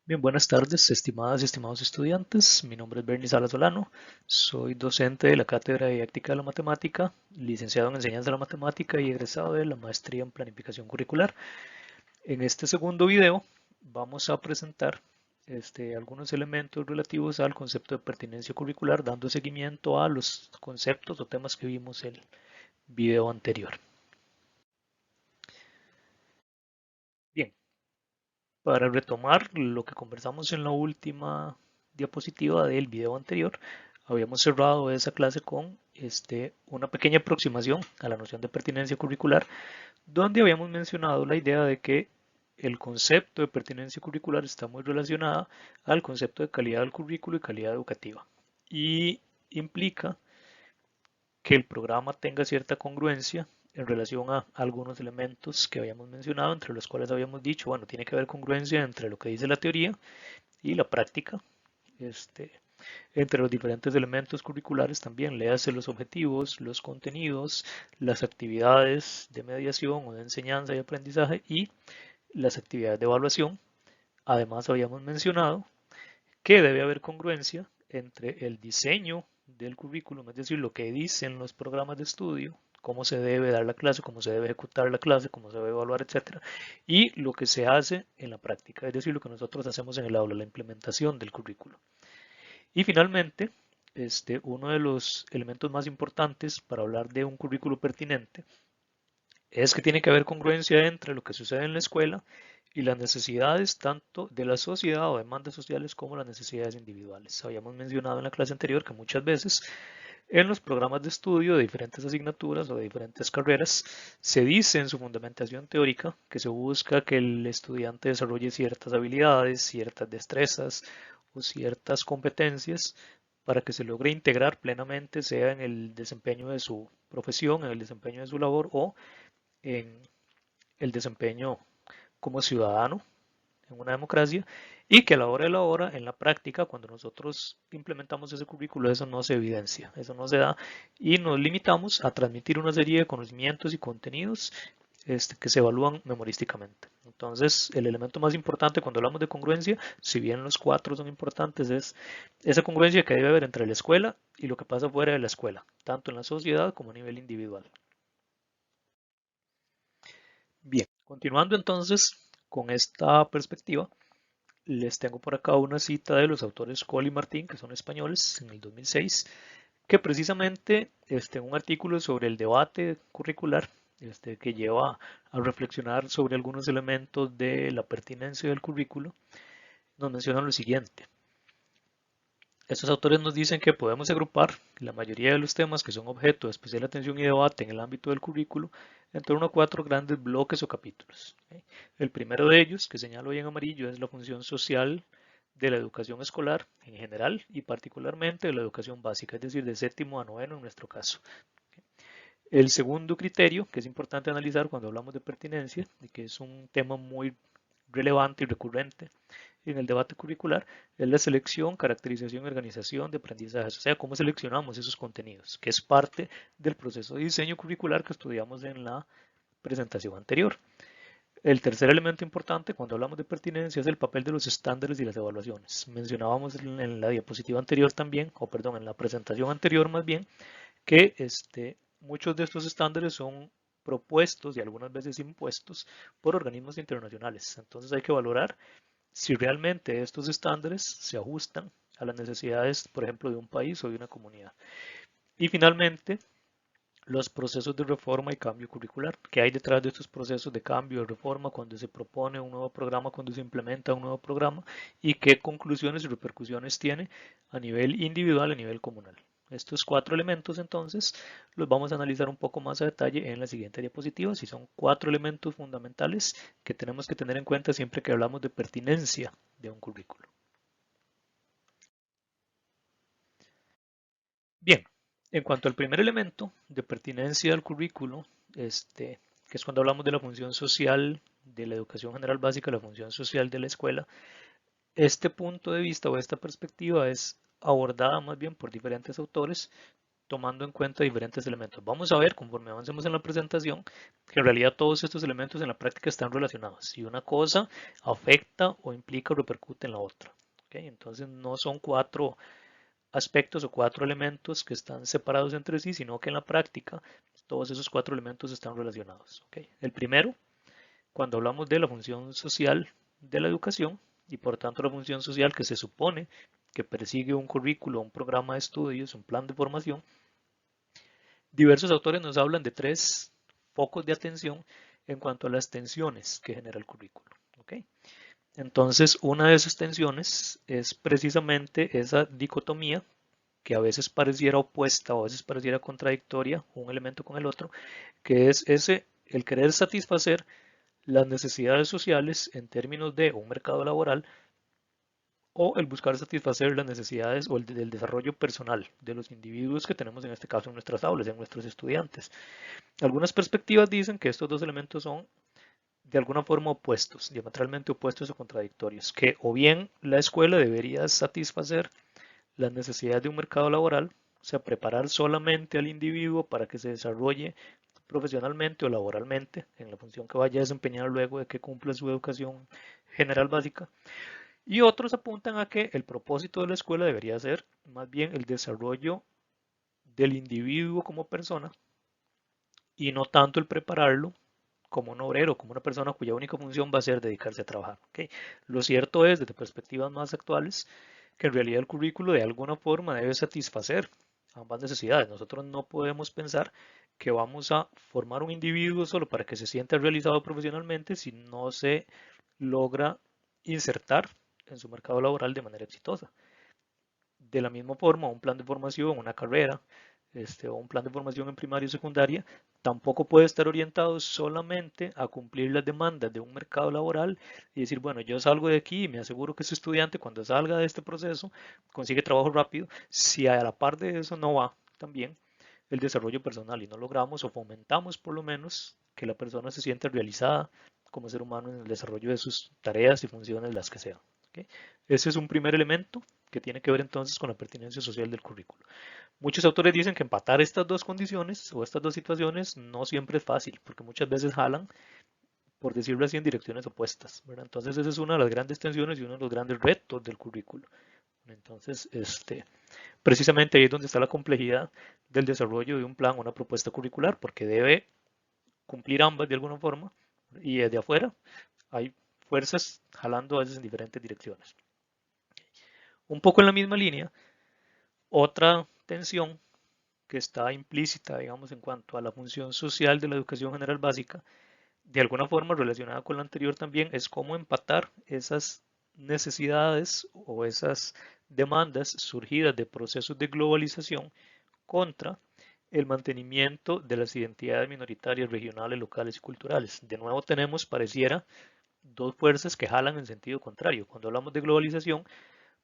Bien, buenas tardes, estimadas y estimados estudiantes. Mi nombre es Bernie Salas Solano. Soy docente de la Cátedra de Didáctica de la Matemática, licenciado en Enseñanza de la Matemática y egresado de la Maestría en Planificación Curricular. En este segundo video vamos a presentar algunos elementos relativos al concepto de pertinencia curricular, dando seguimiento a los conceptos o temas que vimos en el video anterior. Bien, para retomar lo que conversamos en la última diapositiva del video anterior, habíamos cerrado esa clase con una pequeña aproximación a la noción de pertinencia curricular, donde habíamos mencionado la idea de que el concepto de pertinencia curricular está muy relacionado al concepto de calidad del currículo y calidad educativa, y implica que el programa tenga cierta congruencia en relación a algunos elementos que habíamos mencionado, entre los cuales habíamos dicho, bueno, tiene que haber congruencia entre lo que dice la teoría y la práctica, este, entre los diferentes elementos curriculares también, léase los objetivos, los contenidos, las actividades de mediación o de enseñanza y aprendizaje y las actividades de evaluación. Además, habíamos mencionado que debe haber congruencia entre el diseño del currículum, es decir, lo que dicen los programas de estudio, cómo se debe dar la clase, cómo se debe ejecutar la clase, cómo se debe evaluar, etcétera, y lo que se hace en la práctica, es decir, lo que nosotros hacemos en el aula, la implementación del currículo. Y finalmente, uno de los elementos más importantes para hablar de un currículo pertinente es que tiene que haber congruencia entre lo que sucede en la escuela y las necesidades tanto de la sociedad o demandas sociales como las necesidades individuales. Habíamos mencionado en la clase anterior que muchas veces en los programas de estudio de diferentes asignaturas o de diferentes carreras se dice en su fundamentación teórica que se busca que el estudiante desarrolle ciertas habilidades, ciertas destrezas o ciertas competencias para que se logre integrar plenamente, sea en el desempeño de su profesión, en el desempeño de su labor o en el desempeño como ciudadano en una democracia, y que a la hora de la hora, en la práctica, cuando nosotros implementamos ese currículo, eso no se evidencia, eso no se da, y nos limitamos a transmitir una serie de conocimientos y contenidos que se evalúan memorísticamente. Entonces, el elemento más importante cuando hablamos de congruencia, si bien los cuatro son importantes, es esa congruencia que debe haber entre la escuela y lo que pasa fuera de la escuela, tanto en la sociedad como a nivel individual. Bien, continuando entonces con esta perspectiva, les tengo por acá una cita de los autores Cole y Martín, que son españoles, en el 2006, que precisamente en un artículo sobre el debate curricular, que lleva a reflexionar sobre algunos elementos de la pertinencia del currículo, nos mencionan lo siguiente. Estos autores nos dicen que podemos agrupar la mayoría de los temas que son objeto de especial atención y debate en el ámbito del currículo en torno a cuatro grandes bloques o capítulos. El primero de ellos, que señalo hoy en amarillo, es la función social de la educación escolar en general y particularmente de la educación básica, es decir, de séptimo a noveno en nuestro caso. El segundo criterio, que es importante analizar cuando hablamos de pertinencia, y que es un tema muy relevante y recurrente en el debate curricular, es la selección, caracterización y organización de aprendizajes, o sea, cómo seleccionamos esos contenidos, que es parte del proceso de diseño curricular que estudiamos en la presentación anterior. El tercer elemento importante cuando hablamos de pertinencia es el papel de los estándares y las evaluaciones. Mencionábamos en la diapositiva anterior también, o perdón, en la presentación anterior más bien, que muchos de estos estándares son propuestos y algunas veces impuestos por organismos internacionales. Entonces hay que valorar si realmente estos estándares se ajustan a las necesidades, por ejemplo, de un país o de una comunidad. Y finalmente, los procesos de reforma y cambio curricular. ¿Qué hay detrás de estos procesos de cambio y reforma cuando se propone un nuevo programa, cuando se implementa un nuevo programa? ¿Y qué conclusiones y repercusiones tiene a nivel individual, a nivel comunal? Estos cuatro elementos entonces los vamos a analizar un poco más a detalle en la siguiente diapositiva, si son cuatro elementos fundamentales que tenemos que tener en cuenta siempre que hablamos de pertinencia de un currículo. Bien, en cuanto al primer elemento de pertinencia del currículo, que es cuando hablamos de la función social de la educación general básica, la función social de la escuela, este punto de vista o esta perspectiva es abordada más bien por diferentes autores, tomando en cuenta diferentes elementos. Vamos a ver, conforme avancemos en la presentación, que en realidad todos estos elementos en la práctica están relacionados y una cosa afecta o implica o repercute en la otra. ¿Okay? Entonces no son 4 aspectos o 4 elementos que están separados entre sí, sino que en la práctica todos esos 4 elementos están relacionados. ¿Okay? El primero, cuando hablamos de la función social de la educación y por tanto la función social que se supone que persigue un currículo, un programa de estudios, un plan de formación, diversos autores nos hablan de 3 focos de atención en cuanto a las tensiones que genera el currículo. ¿Okay? Entonces, una de esas tensiones es precisamente esa dicotomía que a veces pareciera opuesta o a veces pareciera contradictoria un elemento con el otro, que es el querer satisfacer las necesidades sociales en términos de un mercado laboral o el buscar satisfacer las necesidades o el del desarrollo personal de los individuos que tenemos en este caso en nuestras aulas, en nuestros estudiantes. Algunas perspectivas dicen que estos dos elementos son de alguna forma opuestos, diametralmente opuestos o contradictorios, que o bien la escuela debería satisfacer las necesidades de un mercado laboral, o sea, preparar solamente al individuo para que se desarrolle profesionalmente o laboralmente en la función que vaya a desempeñar luego de que cumpla su educación general básica. Y otros apuntan a que el propósito de la escuela debería ser más bien el desarrollo del individuo como persona y no tanto el prepararlo como un obrero, como una persona cuya única función va a ser dedicarse a trabajar. ¿Okay? Lo cierto es, desde perspectivas más actuales, que en realidad el currículo de alguna forma debe satisfacer ambas necesidades. Nosotros no podemos pensar que vamos a formar un individuo solo para que se sienta realizado profesionalmente si no se logra insertar en su mercado laboral de manera exitosa. De la misma forma, un plan de formación, una carrera, o un plan de formación en primaria y secundaria, tampoco puede estar orientado solamente a cumplir las demandas de un mercado laboral y decir, bueno, yo salgo de aquí y me aseguro que ese estudiante cuando salga de este proceso consigue trabajo rápido, si a la par de eso no va también el desarrollo personal y no logramos o fomentamos por lo menos que la persona se sienta realizada como ser humano en el desarrollo de sus tareas y funciones, las que sean. ¿Okay? Ese es un primer elemento que tiene que ver entonces con la pertinencia social del currículo. Muchos autores dicen que empatar estas dos condiciones o estas dos situaciones no siempre es fácil, porque muchas veces jalan, por decirlo así, en direcciones opuestas. ¿Verdad? Entonces esa es una de las grandes tensiones y uno de los grandes retos del currículo. Entonces, precisamente ahí es donde está la complejidad del desarrollo de un plan o una propuesta curricular, porque debe cumplir ambas de alguna forma y desde afuera hay fuerzas jalando a veces en diferentes direcciones. Un poco en la misma línea, otra tensión que está implícita, digamos, en cuanto a la función social de la educación general básica, de alguna forma relacionada con la anterior también, es cómo empatar esas necesidades o esas demandas surgidas de procesos de globalización contra el mantenimiento de las identidades minoritarias, regionales, locales y culturales. De nuevo tenemos, pareciera, dos fuerzas que jalan en sentido contrario. Cuando hablamos de globalización,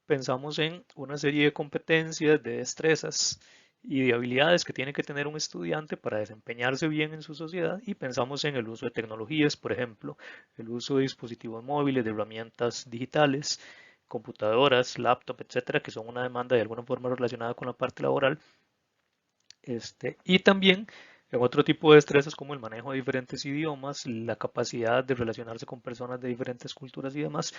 pensamos en una serie de competencias, de destrezas y de habilidades que tiene que tener un estudiante para desempeñarse bien en su sociedad y pensamos en el uso de tecnologías, por ejemplo, el uso de dispositivos móviles, de herramientas digitales, computadoras, laptop, etcétera, que son una demanda de alguna forma relacionada con la parte laboral. Y también en otro tipo de destrezas como el manejo de diferentes idiomas, la capacidad de relacionarse con personas de diferentes culturas y demás.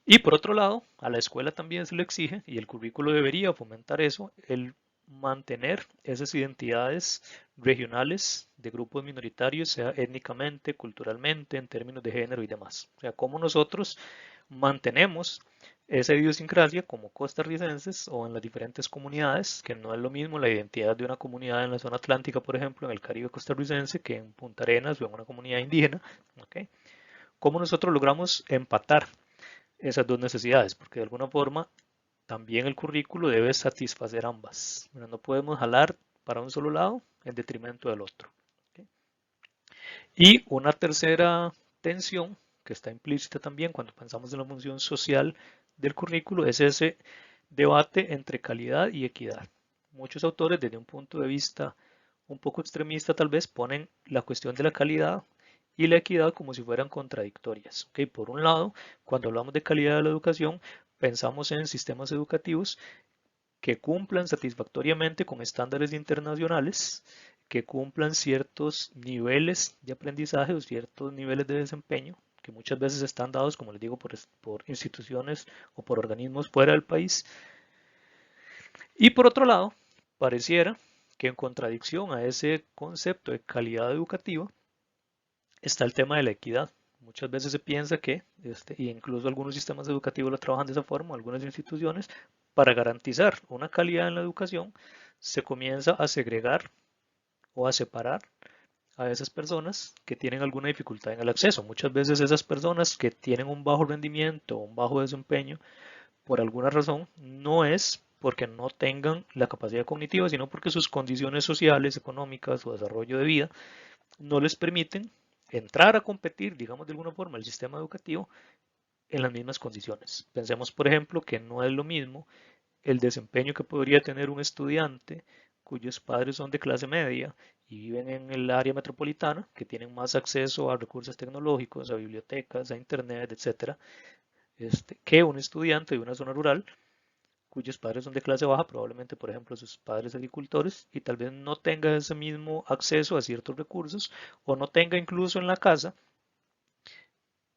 Y por otro lado, a la escuela también se le exige, y el currículo debería fomentar eso, el mantener esas identidades regionales de grupos minoritarios, sea étnicamente, culturalmente, en términos de género y demás. O sea, cómo nosotros mantenemos esa idiosincrasia como costarricenses o en las diferentes comunidades, que no es lo mismo la identidad de una comunidad en la zona atlántica, por ejemplo, en el Caribe costarricense, que en Punta Arenas o en una comunidad indígena. ¿Okay? ¿Cómo nosotros logramos empatar esas dos necesidades? Porque de alguna forma también el currículo debe satisfacer ambas. Bueno, no podemos jalar para un solo lado en detrimento del otro. ¿Okay? Y una tercera tensión que está implícita también cuando pensamos en la función social del currículo es ese debate entre calidad y equidad. Muchos autores, desde un punto de vista un poco extremista tal vez, ponen la cuestión de la calidad y la equidad como si fueran contradictorias. ¿Okay? Por un lado, cuando hablamos de calidad de la educación, pensamos en sistemas educativos que cumplan satisfactoriamente con estándares internacionales, que cumplan ciertos niveles de aprendizaje o ciertos niveles de desempeño, que muchas veces están dados, como les digo, por instituciones o por organismos fuera del país. Y por otro lado, pareciera que en contradicción a ese concepto de calidad educativa está el tema de la equidad. Muchas veces se piensa que, y incluso algunos sistemas educativos lo trabajan de esa forma, algunas instituciones, para garantizar una calidad en la educación, se comienza a segregar o a separar a esas personas que tienen alguna dificultad en el acceso. Muchas veces esas personas que tienen un bajo rendimiento o un bajo desempeño, por alguna razón, no es porque no tengan la capacidad cognitiva, sino porque sus condiciones sociales, económicas o desarrollo de vida no les permiten entrar a competir, digamos de alguna forma, el sistema educativo en las mismas condiciones. Pensemos, por ejemplo, que no es lo mismo el desempeño que podría tener un estudiante cuyos padres son de clase media y viven en el área metropolitana, que tienen más acceso a recursos tecnológicos, a bibliotecas, a internet, etcétera, que un estudiante de una zona rural cuyos padres son de clase baja, probablemente por ejemplo sus padres agricultores, y tal vez no tenga ese mismo acceso a ciertos recursos o no tenga incluso en la casa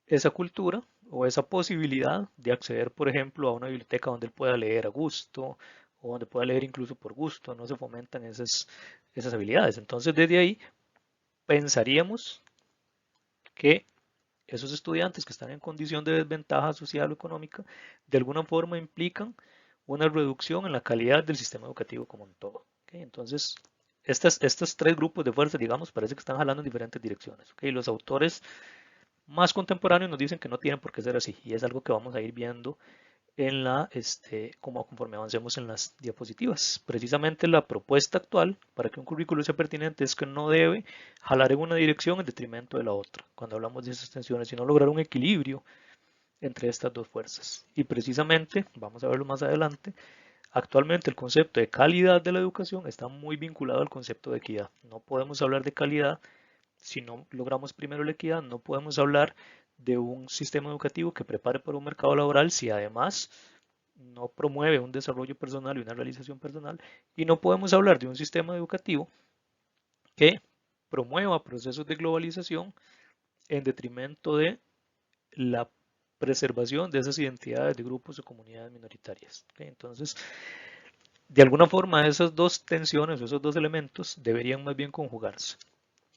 esa cultura o esa posibilidad de acceder, por ejemplo, a una biblioteca donde él pueda leer a gusto o donde pueda leer incluso por gusto, no se fomentan esas habilidades. Entonces, desde ahí pensaríamos que esos estudiantes que están en condición de desventaja social o económica, de alguna forma implican una reducción en la calidad del sistema educativo como un todo. ¿Okay? Entonces, estos tres grupos de fuerzas, digamos, parece que están jalando en diferentes direcciones. ¿Okay? Los autores más contemporáneos nos dicen que no tienen por qué ser así y es algo que vamos a ir viendo en como conforme avancemos en las diapositivas. Precisamente la propuesta actual para que un currículo sea pertinente es que no debe jalar en una dirección en detrimento de la otra, cuando hablamos de esas tensiones, sino lograr un equilibrio entre estas dos fuerzas. Y precisamente, vamos a verlo más adelante, actualmente el concepto de calidad de la educación está muy vinculado al concepto de equidad. No podemos hablar de calidad si no logramos primero la equidad. No podemos hablar de un sistema educativo que prepare para un mercado laboral si además no promueve un desarrollo personal y una realización personal. Y no podemos hablar de un sistema educativo que promueva procesos de globalización en detrimento de la preservación de esas identidades de grupos o comunidades minoritarias. ¿Okay? Entonces, de alguna forma, esas dos tensiones, esos dos elementos deberían más bien conjugarse.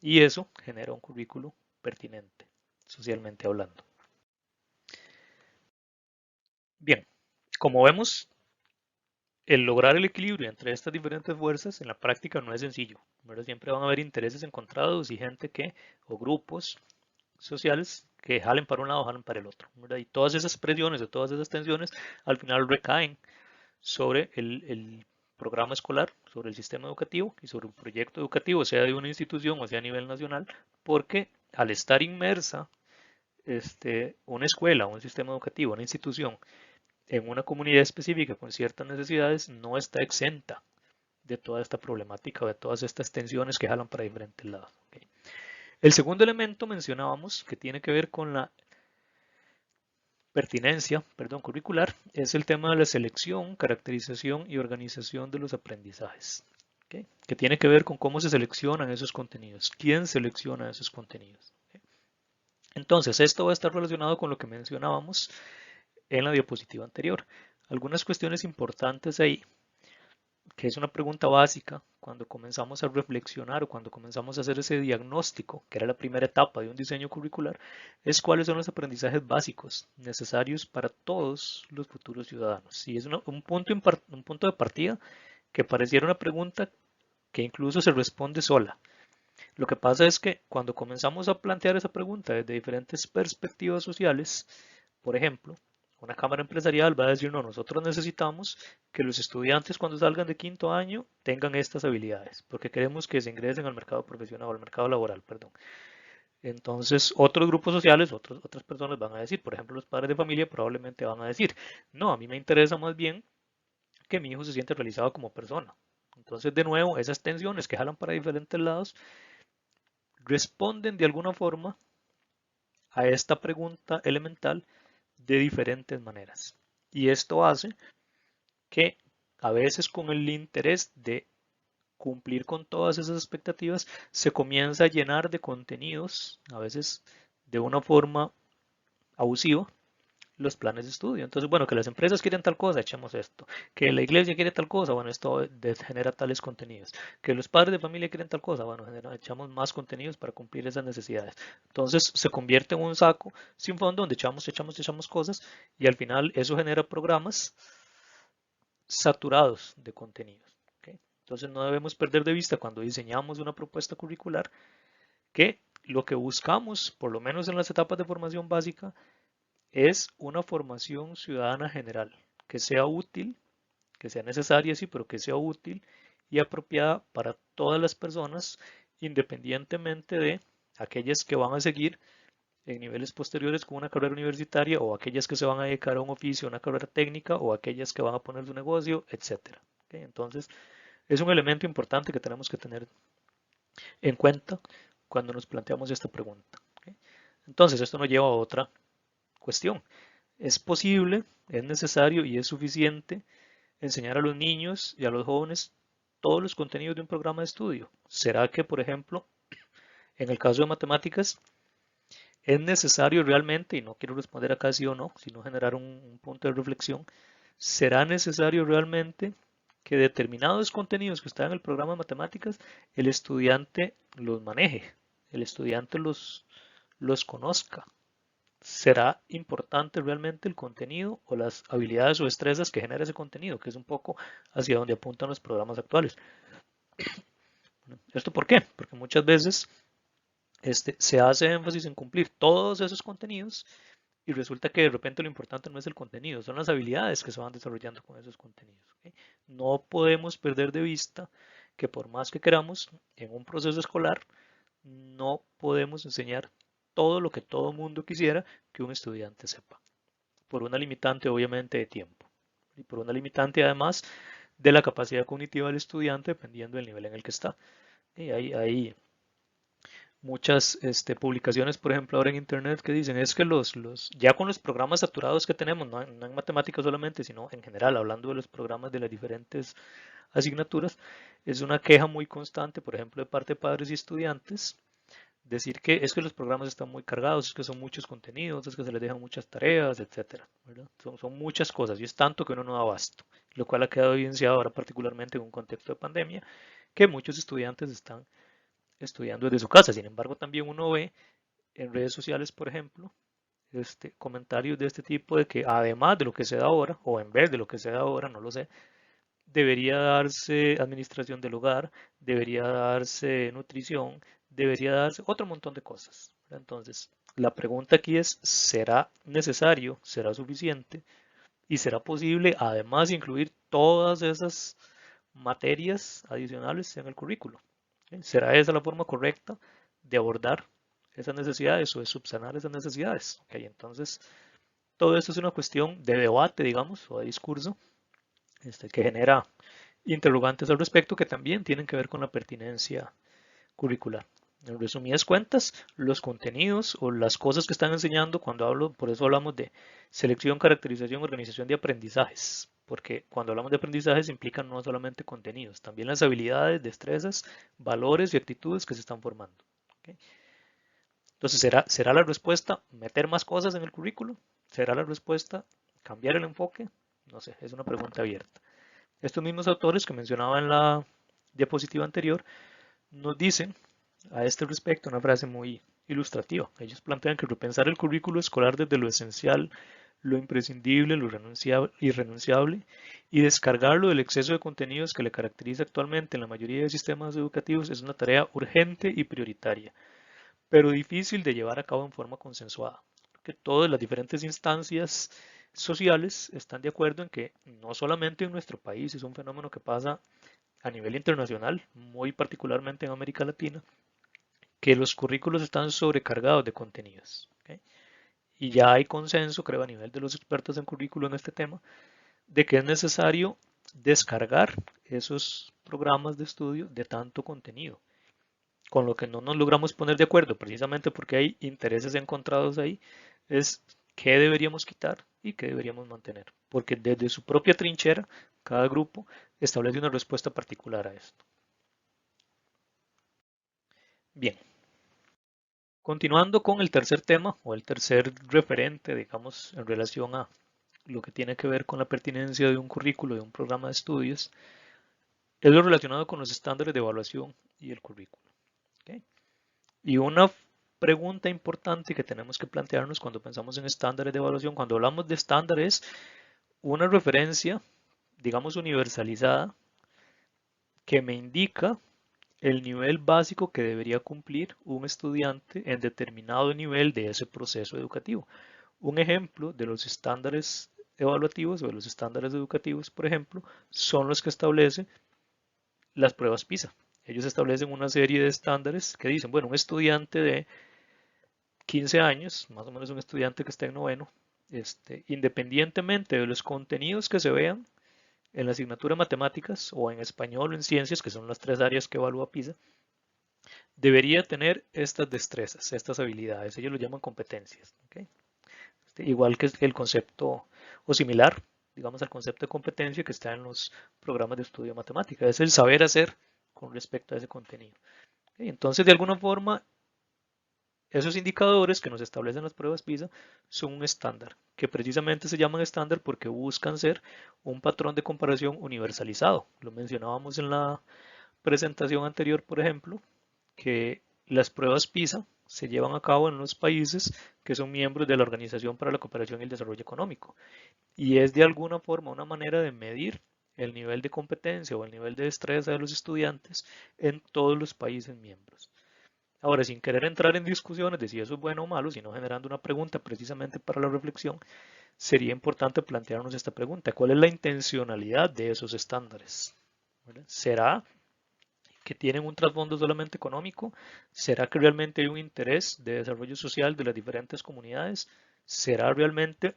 Y eso genera un currículo pertinente, socialmente hablando. Bien, como vemos, el lograr el equilibrio entre estas diferentes fuerzas en la práctica no es sencillo. ¿Verdad? Siempre van a haber intereses encontrados y gente o grupos sociales que jalen para un lado o jalen para el otro. ¿Verdad? Y todas esas presiones o todas esas tensiones al final recaen sobre el programa escolar, sobre el sistema educativo y sobre un proyecto educativo, sea de una institución o sea a nivel nacional, porque al estar inmersa una escuela, un sistema educativo, una institución en una comunidad específica con ciertas necesidades no está exenta de toda esta problemática o de todas estas tensiones que jalan para diferentes lados. ¿Okay? El segundo elemento mencionábamos que tiene que ver con la pertinencia, perdón, curricular, es el tema de la selección, caracterización y organización de los aprendizajes. ¿Okay? Que tiene que ver con cómo se seleccionan esos contenidos, quién selecciona esos contenidos. ¿Okay? Entonces, esto va a estar relacionado con lo que mencionábamos en la diapositiva anterior. Algunas cuestiones importantes ahí, que es una pregunta básica cuando comenzamos a reflexionar o cuando comenzamos a hacer ese diagnóstico, que era la primera etapa de un diseño curricular, es cuáles son los aprendizajes básicos necesarios para todos los futuros ciudadanos. Y es un punto de partida que pareciera una pregunta que incluso se responde sola. Lo que pasa es que cuando comenzamos a plantear esa pregunta desde diferentes perspectivas sociales, por ejemplo, una cámara empresarial va a decir, no, nosotros necesitamos que los estudiantes cuando salgan de quinto año tengan estas habilidades, porque queremos que se ingresen al mercado profesional o al mercado laboral, perdón. Entonces, otros grupos sociales, otras personas van a decir, por ejemplo, los padres de familia probablemente van a decir, no, a mí me interesa más bien que mi hijo se siente realizado como persona. Entonces, de nuevo, esas tensiones que jalan para diferentes lados responden de alguna forma a esta pregunta elemental de diferentes maneras. Y esto hace que A veces con el interés de cumplir con todas esas expectativas, se comienza a llenar de contenidos, a veces de una forma abusiva, los planes de estudio. Entonces, bueno, que las empresas quieren tal cosa, echamos esto. Que la iglesia quiere tal cosa, bueno, esto genera tales contenidos. Que los padres de familia quieren tal cosa, bueno, echamos más contenidos para cumplir esas necesidades. Entonces, se convierte en un saco sin fondo donde echamos cosas y al final eso genera programas saturados de contenidos. ¿Okay? Entonces, no debemos perder de vista cuando diseñamos una propuesta curricular que lo que buscamos, por lo menos en las etapas de formación básica, es una formación ciudadana general, que sea útil, que sea necesaria, sí, pero que sea útil y apropiada para todas las personas, independientemente de aquellas que van a seguir en niveles posteriores con una carrera universitaria o aquellas que se van a dedicar a un oficio, a una carrera técnica o aquellas que van a poner su negocio, etcétera. ¿Okay? Entonces, es un elemento importante que tenemos que tener en cuenta cuando nos planteamos esta pregunta. ¿Okay? Entonces, esto nos lleva a otra cuestión. Es posible, es necesario y es suficiente enseñar a los niños y a los jóvenes todos los contenidos de un programa de estudio. ¿Será que, por ejemplo, en el caso de matemáticas, es necesario realmente, y no quiero responder acá sí o no, sino generar un punto de reflexión, será necesario realmente que determinados contenidos que están en el programa de matemáticas, el estudiante los maneje, el estudiante los conozca? ¿Será importante realmente el contenido o las habilidades o destrezas que genera ese contenido, que es un poco hacia donde apuntan los programas actuales? ¿Esto por qué? Porque muchas veces se hace énfasis en cumplir todos esos contenidos y resulta que de repente lo importante no es el contenido, son las habilidades que se van desarrollando con esos contenidos. ¿Okay? No podemos perder de vista que por más que queramos, en un proceso escolar, no podemos enseñar todo lo que todo mundo quisiera que un estudiante sepa, por una limitante obviamente de tiempo y por una limitante además de la capacidad cognitiva del estudiante dependiendo del nivel en el que está. Y hay muchas publicaciones, por ejemplo, ahora en internet que dicen es que ya con los programas saturados que tenemos, no en matemáticas solamente, sino en general, hablando de los programas de las diferentes asignaturas, es una queja muy constante, por ejemplo, de parte de padres y estudiantes, decir que es que los programas están muy cargados, es que son muchos contenidos, es que se les dejan muchas tareas, etcétera. Son muchas cosas y es tanto que uno no da abasto, lo cual ha quedado evidenciado ahora particularmente en un contexto de pandemia, que muchos estudiantes están estudiando desde su casa. Sin embargo, también uno ve en redes sociales, por ejemplo, comentarios de este tipo de que además de lo que se da ahora, o en vez de lo que se da ahora, no lo sé, debería darse administración del hogar, debería darse nutrición, debería darse otro montón de cosas. Entonces, la pregunta aquí es, ¿será necesario, será suficiente y será posible además incluir todas esas materias adicionales en el currículo? ¿Será esa la forma correcta de abordar esas necesidades o de subsanar esas necesidades? Okay, entonces, todo esto es una cuestión de debate, digamos, o de discurso, que genera interrogantes al respecto que también tienen que ver con la pertinencia curricular. En resumidas cuentas, los contenidos o las cosas que están enseñando, cuando hablo, por eso hablamos de selección, caracterización, organización de aprendizajes, porque cuando hablamos de aprendizajes implican no solamente contenidos, también las habilidades, destrezas, valores y actitudes que se están formando. ¿Okay? Entonces, ¿será la respuesta meter más cosas en el currículo? ¿Será la respuesta cambiar el enfoque? No sé, es una pregunta abierta. Estos mismos autores que mencionaba en la diapositiva anterior nos dicen a este respecto una frase muy ilustrativa. Ellos plantean que repensar el currículo escolar desde lo esencial, lo imprescindible, lo irrenunciable y descargarlo del exceso de contenidos que le caracteriza actualmente en la mayoría de sistemas educativos es una tarea urgente y prioritaria, pero difícil de llevar a cabo en forma consensuada. Que todas las diferentes instancias sociales están de acuerdo en que no solamente en nuestro país, es un fenómeno que pasa a nivel internacional, muy particularmente en América Latina, que los currículos están sobrecargados de contenidos. ¿Okay? Y ya hay consenso, creo, a nivel de los expertos en currículo en este tema, de que es necesario descargar esos programas de estudio de tanto contenido. Con lo que no nos logramos poner de acuerdo, precisamente porque hay intereses encontrados ahí, es qué deberíamos quitar y qué deberíamos mantener. Porque desde su propia trinchera, cada grupo establece una respuesta particular a esto. Bien, continuando con el tercer tema o el tercer referente, digamos, en relación a lo que tiene que ver con la pertinencia de un currículo, de un programa de estudios, es lo relacionado con los estándares de evaluación y el currículo. ¿Okay? Y una pregunta importante que tenemos que plantearnos cuando pensamos en estándares de evaluación, cuando hablamos de estándares, una referencia, digamos, universalizada, que me indica el nivel básico que debería cumplir un estudiante en determinado nivel de ese proceso educativo. Un ejemplo de los estándares evaluativos o de los estándares educativos, por ejemplo, son los que establece las pruebas PISA. Ellos establecen una serie de estándares que dicen, bueno, un estudiante de 15 años, más o menos un estudiante que está en noveno, independientemente de los contenidos que se vean en la asignatura de matemáticas o en español o en ciencias, que son las tres áreas que evalúa PISA, debería tener estas destrezas, estas habilidades. Ellos lo llaman competencias. ¿Okay? Igual que el concepto, o similar, digamos, al concepto de competencia que está en los programas de estudio de matemática. Es el saber hacer con respecto a ese contenido. ¿Okay? Entonces, de alguna forma, esos indicadores que nos establecen las pruebas PISA son un estándar, que precisamente se llaman estándar porque buscan ser un patrón de comparación universalizado. Lo mencionábamos en la presentación anterior, por ejemplo, que las pruebas PISA se llevan a cabo en los países que son miembros de la Organización para la Cooperación y el Desarrollo Económico. Y es de alguna forma una manera de medir el nivel de competencia o el nivel de destreza de los estudiantes en todos los países miembros. Ahora, sin querer entrar en discusiones de si eso es bueno o malo, sino generando una pregunta precisamente para la reflexión, sería importante plantearnos esta pregunta. ¿Cuál es la intencionalidad de esos estándares? ¿Verdad? ¿Será que tienen un trasfondo solamente económico? ¿Será que realmente hay un interés de desarrollo social de las diferentes comunidades? ¿Será realmente,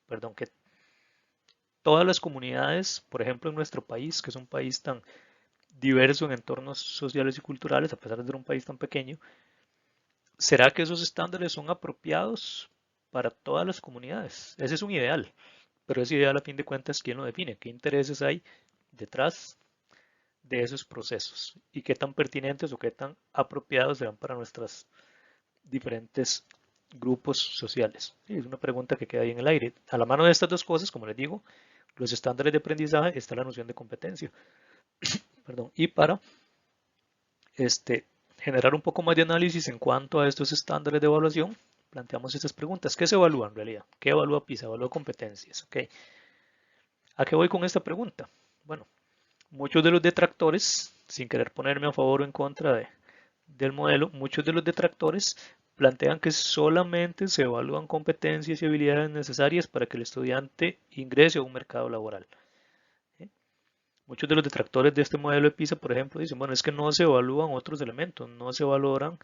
perdón, que todas las comunidades, por ejemplo en nuestro país, que es un país tan diverso en entornos sociales y culturales, a pesar de ser un país tan pequeño, ¿será que esos estándares son apropiados para todas las comunidades? Ese es un ideal, pero ese ideal a fin de cuentas, ¿quién lo define? ¿Qué intereses hay detrás de esos procesos? ¿Y qué tan pertinentes o qué tan apropiados serán para nuestros diferentes grupos sociales? Sí, es una pregunta que queda ahí en el aire. A la mano de estas dos cosas, como les digo, los estándares de aprendizaje está la noción de competencia. Perdón, y para este, generar un poco más de análisis en cuanto a estos estándares de evaluación, planteamos estas preguntas. ¿Qué se evalúa en realidad? ¿Qué evalúa PISA? Evalúa competencias. ¿Okay? ¿A qué voy con esta pregunta? Bueno, muchos de los detractores, sin querer ponerme a favor o en contra del modelo, muchos de los detractores plantean que solamente se evalúan competencias y habilidades necesarias para que el estudiante ingrese a un mercado laboral. ¿Sí? Muchos de los detractores de este modelo de PISA, por ejemplo, dicen, bueno, es que no se evalúan otros elementos, no se valoran,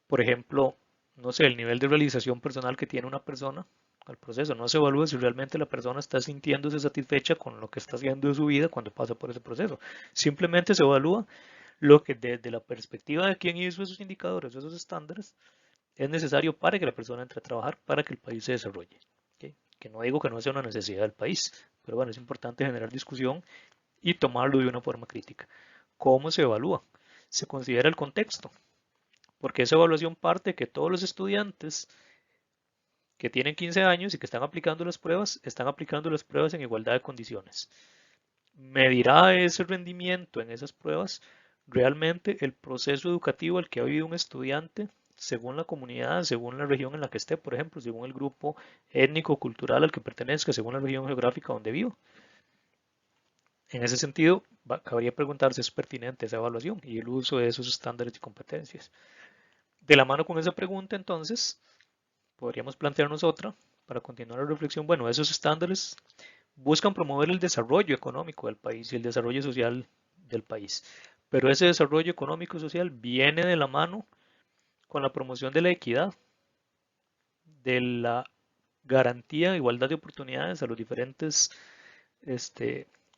por ejemplo, no sé, el nivel de realización personal que tiene una persona al proceso. No se evalúa si realmente la persona está sintiéndose satisfecha con lo que está haciendo de su vida cuando pasa por ese proceso. Simplemente se evalúa lo que desde la perspectiva de quien hizo esos indicadores, esos estándares, es necesario para que la persona entre a trabajar, para que el país se desarrolle. ¿Okay? Que no digo que no sea una necesidad del país, pero bueno, es importante generar discusión y tomarlo de una forma crítica. ¿Cómo se evalúa? Se considera el contexto, porque esa evaluación parte de que todos los estudiantes que tienen 15 años y que están aplicando las pruebas en igualdad de condiciones. ¿Medirá ese rendimiento en esas pruebas realmente el proceso educativo al que ha vivido un estudiante según la comunidad, según la región en la que esté, por ejemplo, según el grupo étnico cultural al que pertenezca, según la región geográfica donde vivo? En ese sentido, cabría preguntarse si es pertinente esa evaluación y el uso de esos estándares y competencias. De la mano con esa pregunta, entonces, podríamos plantearnos otra para continuar la reflexión. Bueno, esos estándares buscan promover el desarrollo económico del país y el desarrollo social del país. Pero ese desarrollo económico y social viene de la mano con la promoción de la equidad, de la garantía de igualdad de oportunidades a los diferentes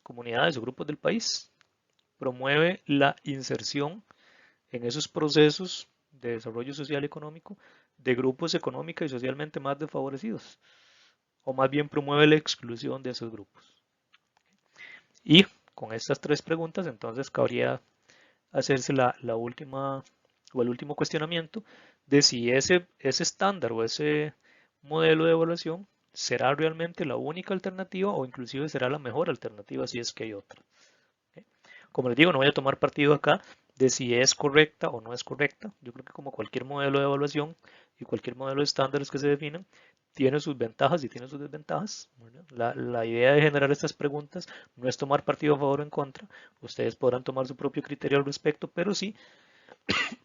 comunidades o grupos del país. Promueve la inserción en esos procesos de desarrollo social y económico de grupos económica y socialmente más desfavorecidos. o más bien promueve la exclusión de esos grupos. Y con estas tres preguntas, entonces cabría hacerse la última o el último cuestionamiento de si ese estándar o ese modelo de evaluación será realmente la única alternativa o inclusive será la mejor alternativa si es que hay otra. ¿Okay? Como les digo, no voy a tomar partido acá de si es correcta o no es correcta. Yo creo que como cualquier modelo de evaluación y cualquier modelo de estándares que se definan, tiene sus ventajas y tiene sus desventajas. La idea de generar estas preguntas no es tomar partido a favor o en contra. Ustedes podrán tomar su propio criterio al respecto, pero sí,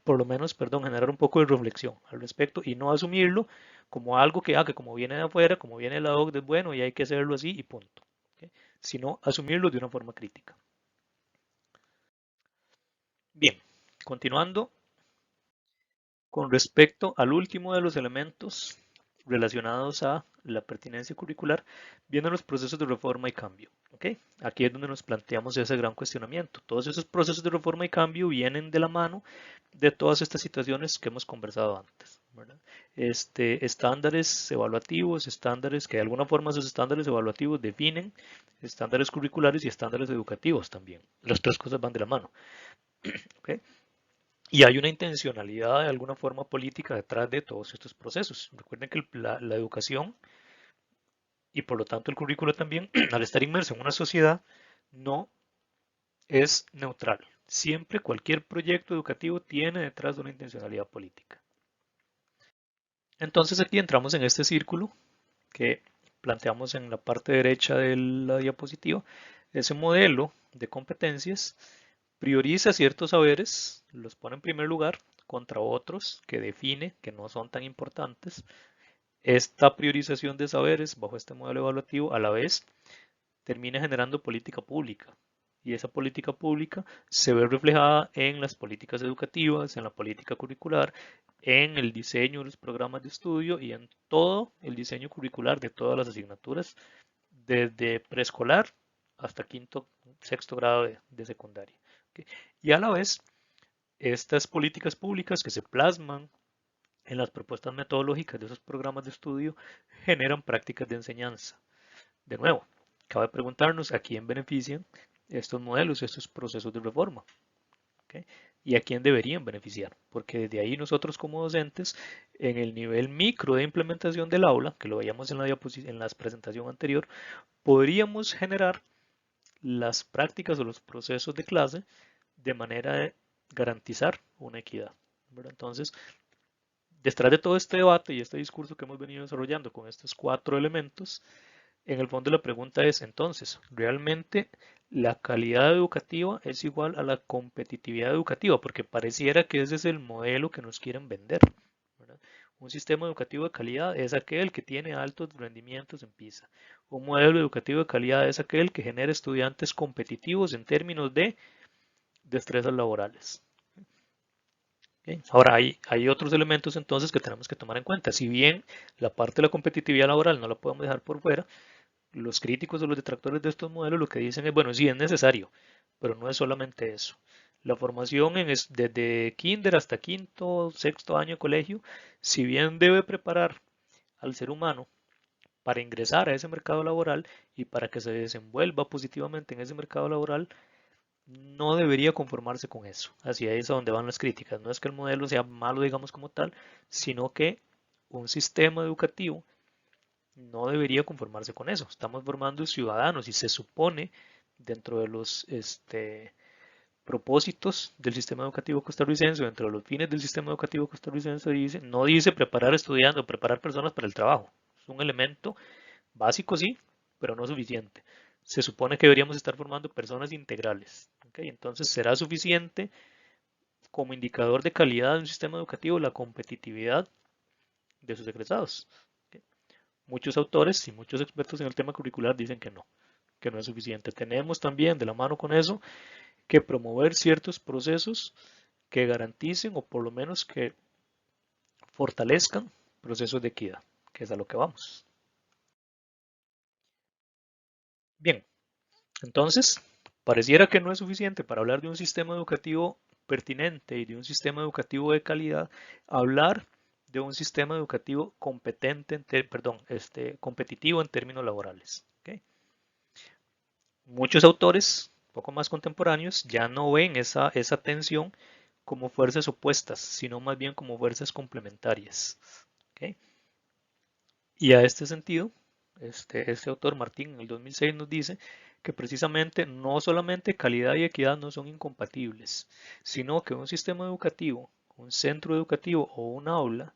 por lo menos, perdón, generar un poco de reflexión al respecto y no asumirlo como algo que como viene de afuera, como viene de la OCDE, es bueno y hay que hacerlo así y punto. ¿Okay? Sino asumirlo de una forma crítica. Bien, continuando con respecto al último de los elementos relacionados a la pertinencia curricular, vienen los procesos de reforma y cambio. ¿Okay? Aquí es donde nos planteamos ese gran cuestionamiento. Todos esos procesos de reforma y cambio vienen de la mano de todas estas situaciones que hemos conversado antes. ¿Verdad? Estándares evaluativos, estándares que de alguna forma esos estándares evaluativos definen estándares curriculares y estándares educativos también. Las tres cosas van de la mano. ¿Okay? Y hay una intencionalidad de alguna forma política detrás de todos estos procesos. Recuerden que la educación y por lo tanto el currículo también, al estar inmerso en una sociedad, no es neutral. Siempre cualquier proyecto educativo tiene detrás de una intencionalidad política. Entonces aquí entramos en este círculo que planteamos en la parte derecha de la diapositiva. Ese modelo de competencias prioriza ciertos saberes, los pone en primer lugar contra otros que define que no son tan importantes. Esta priorización de saberes bajo este modelo evaluativo a la vez termina generando política pública. Y esa política pública se ve reflejada en las políticas educativas, en la política curricular, en el diseño de los programas de estudio y en todo el diseño curricular de todas las asignaturas, desde preescolar hasta quinto, sexto grado de secundaria. ¿Okay? Y a la vez, estas políticas públicas que se plasman en las propuestas metodológicas de esos programas de estudio generan prácticas de enseñanza. De nuevo, cabe preguntarnos a quién benefician estos modelos, estos procesos de reforma. ¿Okay? Y a quién deberían beneficiar, porque desde ahí nosotros como docentes, en el nivel micro de implementación del aula, que lo veíamos en la presentación anterior, podríamos generar las prácticas o los procesos de clase de manera de garantizar una equidad. ¿Verdad? Entonces, detrás de todo este debate y este discurso que hemos venido desarrollando con estos cuatro elementos, en el fondo la pregunta es entonces, ¿realmente la calidad educativa es igual a la competitividad educativa? Porque pareciera que ese es el modelo que nos quieren vender. ¿Verdad? Un sistema educativo de calidad es aquel que tiene altos rendimientos en PISA. Un modelo educativo de calidad es aquel que genera estudiantes competitivos en términos de destrezas laborales. ¿Okay? Ahora, hay otros elementos entonces que tenemos que tomar en cuenta. Si bien la parte de la competitividad laboral no la podemos dejar por fuera, los críticos o los detractores de estos modelos lo que dicen es, bueno, sí es necesario, pero no es solamente eso. La formación desde kinder hasta quinto, sexto año de colegio, si bien debe preparar al ser humano para ingresar a ese mercado laboral y para que se desenvuelva positivamente en ese mercado laboral, no debería conformarse con eso. Hacia ahí es a donde van las críticas. No es que el modelo sea malo, digamos como tal, sino que un sistema educativo no debería conformarse con eso. Estamos formando ciudadanos y se supone dentro de los propósitos del sistema educativo costarricense, dentro de los fines del sistema educativo costarricense, no dice preparar estudiantes o preparar personas para el trabajo. Es un elemento básico, sí, pero no suficiente. Se supone que deberíamos estar formando personas integrales. ¿Okay? Entonces, ¿será suficiente como indicador de calidad de un sistema educativo la competitividad de sus egresados? ¿Okay? Muchos autores y muchos expertos en el tema curricular dicen que no es suficiente. Tenemos también de la mano con eso que promover ciertos procesos que garanticen o por lo menos que fortalezcan procesos de equidad, que es a lo que vamos. Bien, entonces, pareciera que no es suficiente para hablar de un sistema educativo pertinente y de un sistema educativo de calidad, hablar de un sistema educativo competitivo en términos laborales. ¿Okay? Muchos autores, poco más contemporáneos, ya no ven esa tensión como fuerzas opuestas, sino más bien como fuerzas complementarias. ¿Okay? Y a este sentido, este autor Martín en el 2006 nos dice que precisamente no solamente calidad y equidad no son incompatibles, sino que un sistema educativo, un centro educativo o un aula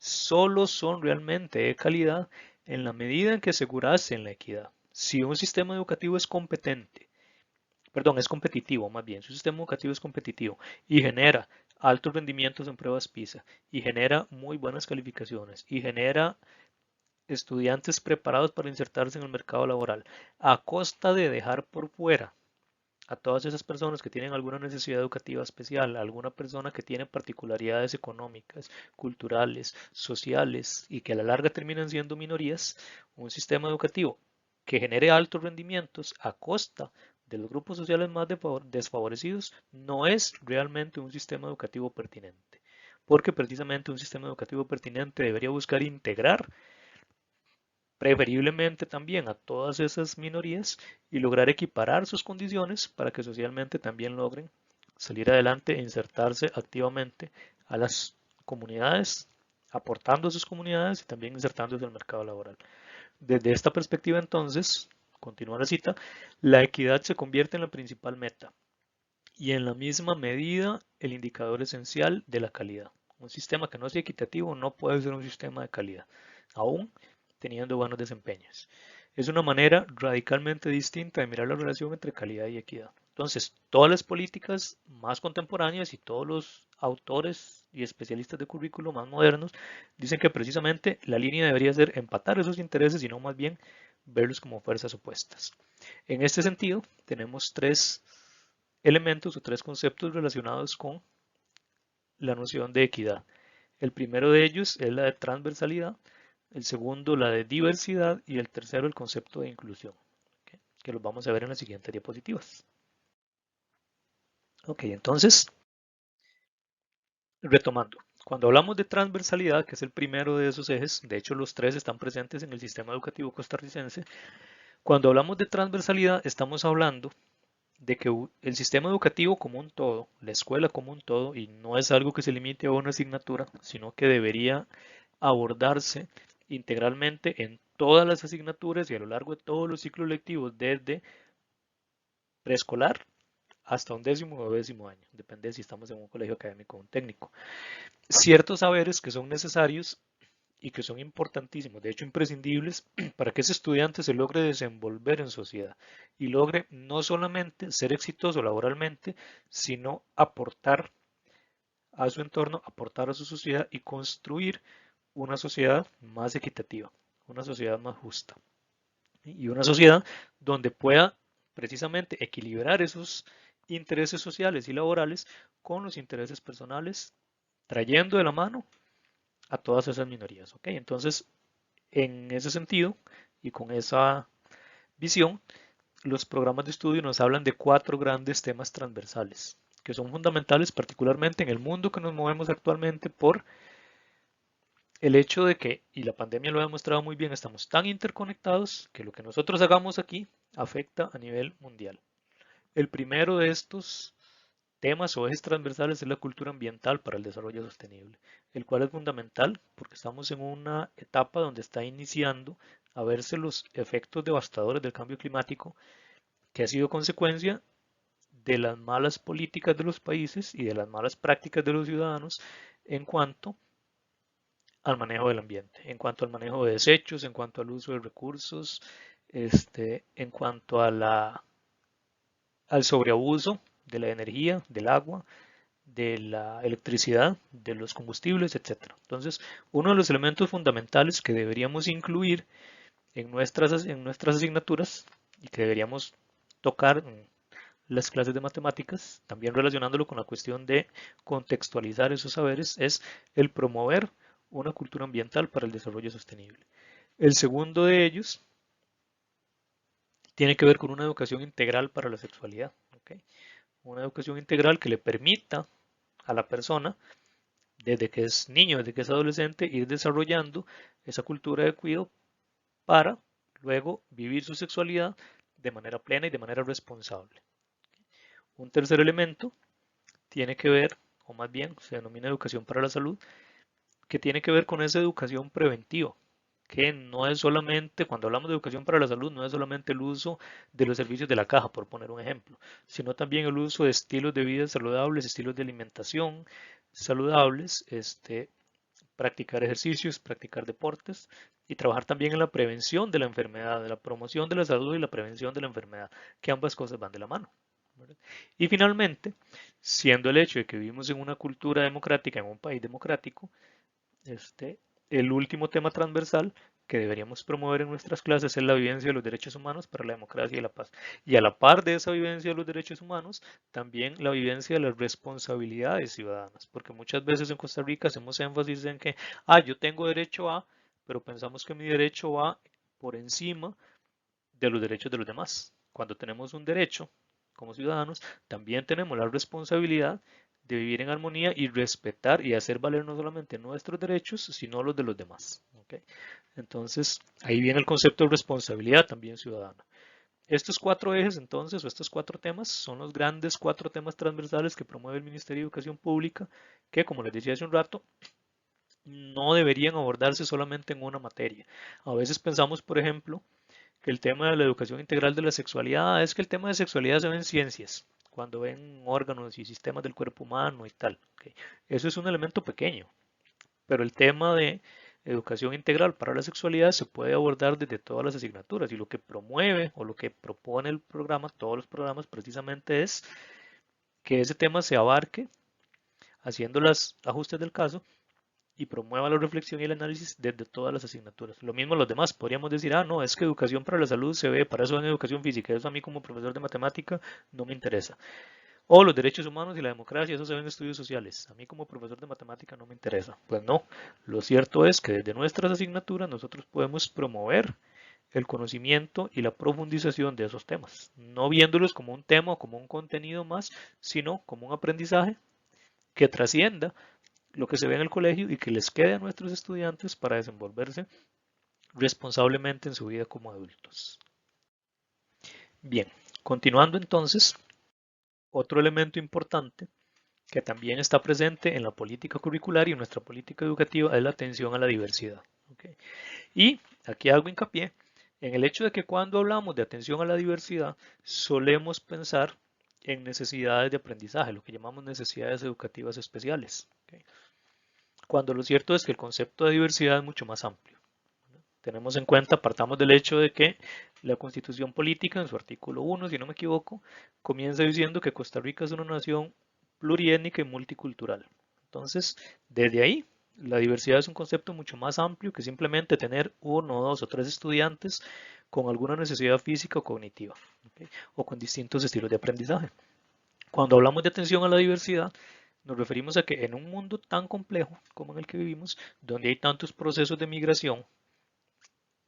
solo son realmente de calidad en la medida en que asegurasen la equidad. Si un sistema educativo es competente, perdón, es competitivo más bien, si un sistema educativo es competitivo y genera altos rendimientos en pruebas PISA y genera muy buenas calificaciones y genera estudiantes preparados para insertarse en el mercado laboral, a costa de dejar por fuera a todas esas personas que tienen alguna necesidad educativa especial, alguna persona que tiene particularidades económicas, culturales, sociales y que a la larga terminan siendo minorías, un sistema educativo que genere altos rendimientos a costa de los grupos sociales más desfavorecidos no es realmente un sistema educativo pertinente, porque precisamente un sistema educativo pertinente debería buscar integrar preferiblemente también a todas esas minorías y lograr equiparar sus condiciones para que socialmente también logren salir adelante e insertarse activamente a las comunidades, aportando a sus comunidades y también insertándose en el mercado laboral. Desde esta perspectiva entonces, continúa la cita, la equidad se convierte en la principal meta y en la misma medida el indicador esencial de la calidad. Un sistema que no sea equitativo no puede ser un sistema de calidad, aún teniendo buenos desempeños. Es una manera radicalmente distinta de mirar la relación entre calidad y equidad. Entonces, todas las políticas más contemporáneas y todos los autores y especialistas de currículo más modernos dicen que precisamente la línea debería ser empatar esos intereses y no más bien verlos como fuerzas opuestas. En este sentido, tenemos tres elementos o tres conceptos relacionados con la noción de equidad. El primero de ellos es la de transversalidad, el segundo la de diversidad y el tercero el concepto de inclusión, ¿okay? Que los vamos a ver en las siguientes diapositivas. Ok, entonces, retomando, cuando hablamos de transversalidad, que es el primero de esos ejes, de hecho los tres están presentes en el sistema educativo costarricense, cuando hablamos de transversalidad estamos hablando de que el sistema educativo como un todo, la escuela como un todo, y no es algo que se limite a una asignatura, sino que debería abordarse integralmente en todas las asignaturas y a lo largo de todos los ciclos lectivos, desde preescolar hasta un décimo o décimo año, depende de si estamos en un colegio académico o un técnico. Ciertos saberes que son necesarios y que son importantísimos, de hecho imprescindibles, para que ese estudiante se logre desenvolver en sociedad y logre no solamente ser exitoso laboralmente, sino aportar a su entorno, aportar a su sociedad y construir una sociedad más equitativa, una sociedad más justa y una sociedad donde pueda precisamente equilibrar esos intereses sociales y laborales con los intereses personales, trayendo de la mano a todas esas minorías. ¿Ok? Entonces, en ese sentido y con esa visión, los programas de estudio nos hablan de cuatro grandes temas transversales que son fundamentales particularmente en el mundo que nos movemos actualmente por el hecho de que, y la pandemia lo ha demostrado muy bien, estamos tan interconectados que lo que nosotros hagamos aquí afecta a nivel mundial. El primero de estos temas o ejes transversales es la cultura ambiental para el desarrollo sostenible, el cual es fundamental porque estamos en una etapa donde está iniciando a verse los efectos devastadores del cambio climático que ha sido consecuencia de las malas políticas de los países y de las malas prácticas de los ciudadanos en cuanto al manejo del ambiente, en cuanto al manejo de desechos, en cuanto al uso de recursos, en cuanto a al sobreabuso de la energía, del agua, de la electricidad, de los combustibles, etc. Entonces, uno de los elementos fundamentales que deberíamos incluir en nuestras asignaturas y que deberíamos tocar en las clases de matemáticas, también relacionándolo con la cuestión de contextualizar esos saberes, es el promover una cultura ambiental para el desarrollo sostenible. El segundo de ellos tiene que ver con una educación integral para la sexualidad. ¿Okay? Una educación integral que le permita a la persona desde que es niño, desde que es adolescente, ir desarrollando esa cultura de cuidado para luego vivir su sexualidad de manera plena y de manera responsable. Un tercer elemento tiene que ver, o más bien se denomina educación para la salud, que tiene que ver con esa educación preventiva, que no es solamente, cuando hablamos de educación para la salud, no es solamente el uso de los servicios de la caja, por poner un ejemplo, sino también el uso de estilos de vida saludables, estilos de alimentación saludables, practicar ejercicios, practicar deportes y trabajar también en la prevención de la enfermedad, de la promoción de la salud y la prevención de la enfermedad, que ambas cosas van de la mano. ¿Verdad? Y finalmente, siendo el hecho de que vivimos en una cultura democrática, en un país democrático, este, el último tema transversal que deberíamos promover en nuestras clases es la vivencia de los derechos humanos para la democracia y la paz. Y a la par de esa vivencia de los derechos humanos, también la vivencia de las responsabilidades ciudadanas, porque muchas veces en Costa Rica hacemos énfasis en que, yo tengo derecho a, pero pensamos que mi derecho va por encima de los derechos de los demás. Cuando tenemos un derecho como ciudadanos, también tenemos la responsabilidad de vivir en armonía y respetar y hacer valer no solamente nuestros derechos, sino los de los demás. ¿Okay? Entonces, ahí viene el concepto de responsabilidad también ciudadana. Estos cuatro ejes, entonces, o estos cuatro temas, son los grandes cuatro temas transversales que promueve el Ministerio de Educación Pública, que, como les decía hace un rato, no deberían abordarse solamente en una materia. A veces pensamos, por ejemplo, que el tema de la educación integral de la sexualidad es que el tema de sexualidad se ve en ciencias, cuando ven órganos y sistemas del cuerpo humano y tal. ¿Okay? Eso es un elemento pequeño, pero el tema de educación integral para la sexualidad se puede abordar desde todas las asignaturas y lo que promueve o lo que propone el programa, todos los programas precisamente es que ese tema se abarque haciendo los ajustes del caso y promueva la reflexión y el análisis desde todas las asignaturas. Lo mismo los demás, podríamos decir, no, es que educación para la salud se ve, para eso en educación física, eso a mí como profesor de matemática no me interesa. O los derechos humanos y la democracia, eso se ve en estudios sociales, a mí como profesor de matemática no me interesa. Pues no, lo cierto es que desde nuestras asignaturas nosotros podemos promover el conocimiento y la profundización de esos temas, no viéndolos como un tema o como un contenido más, sino como un aprendizaje que trascienda lo que se ve en el colegio y que les quede a nuestros estudiantes para desenvolverse responsablemente en su vida como adultos. Bien, continuando entonces, otro elemento importante que también está presente en la política curricular y en nuestra política educativa es la atención a la diversidad. ¿Okay? Y aquí hago hincapié en el hecho de que cuando hablamos de atención a la diversidad, solemos pensar en necesidades de aprendizaje, lo que llamamos necesidades educativas especiales. ¿Okay? Cuando lo cierto es que el concepto de diversidad es mucho más amplio. Tenemos en cuenta, partamos del hecho de que la Constitución Política, en su artículo 1, si no me equivoco, comienza diciendo que Costa Rica es una nación pluriétnica y multicultural. Entonces, desde ahí, la diversidad es un concepto mucho más amplio que simplemente tener uno, dos o tres estudiantes con alguna necesidad física o cognitiva, ¿okay? O con distintos estilos de aprendizaje. Cuando hablamos de atención a la diversidad, nos referimos a que en un mundo tan complejo como en el que vivimos, donde hay tantos procesos de migración,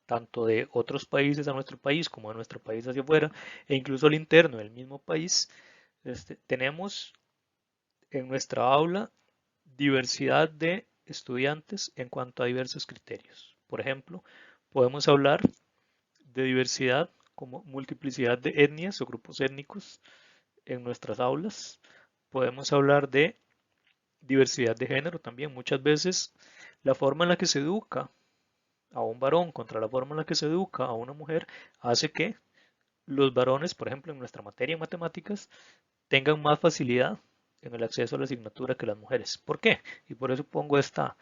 tanto de otros países a nuestro país como de nuestro país hacia afuera, e incluso al interno del mismo país, tenemos en nuestra aula diversidad de estudiantes en cuanto a diversos criterios. Por ejemplo, podemos hablar de diversidad como multiplicidad de etnias o grupos étnicos en nuestras aulas. Podemos hablar de diversidad de género también. Muchas veces la forma en la que se educa a un varón contra la forma en la que se educa a una mujer hace que los varones, por ejemplo, en nuestra materia en matemáticas, tengan más facilidad en el acceso a la asignatura que las mujeres. ¿Por qué? Y por eso pongo esta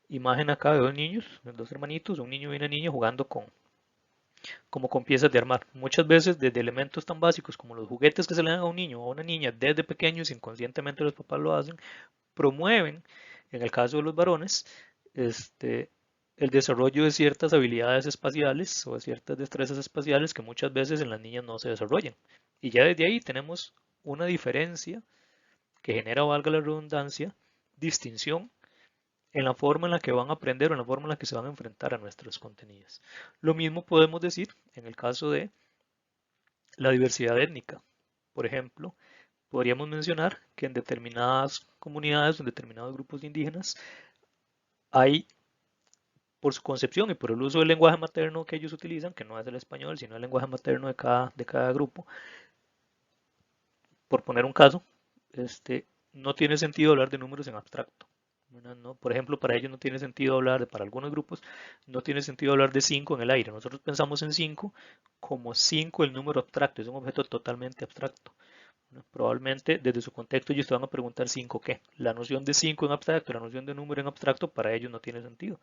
imagen acá de dos niños, dos hermanitos, un niño y una niña jugando como con piezas de armar. Muchas veces desde elementos tan básicos como los juguetes que se le dan a un niño o a una niña desde pequeños, inconscientemente los papás lo hacen, promueven, en el caso de los varones, el desarrollo de ciertas habilidades espaciales o de ciertas destrezas espaciales que muchas veces en las niñas no se desarrollan. Y ya desde ahí tenemos una diferencia que genera, valga la redundancia, distinción en la forma en la que van a aprender o en la forma en la que se van a enfrentar a nuestros contenidos. Lo mismo podemos decir en el caso de la diversidad étnica. Por ejemplo, podríamos mencionar que en determinadas comunidades, en determinados grupos indígenas, hay, por su concepción y por el uso del lenguaje materno que ellos utilizan, que no es el español, sino el lenguaje materno de cada grupo, por poner un caso, no tiene sentido hablar de números en abstracto. No, por ejemplo, para ellos no tiene sentido hablar, para algunos grupos, no tiene sentido hablar de 5 en el aire. Nosotros pensamos en 5 como 5 el número abstracto, es un objeto totalmente abstracto. Probablemente desde su contexto ellos te van a preguntar 5 qué. La noción de 5 en abstracto, la noción de número en abstracto para ellos no tiene sentido.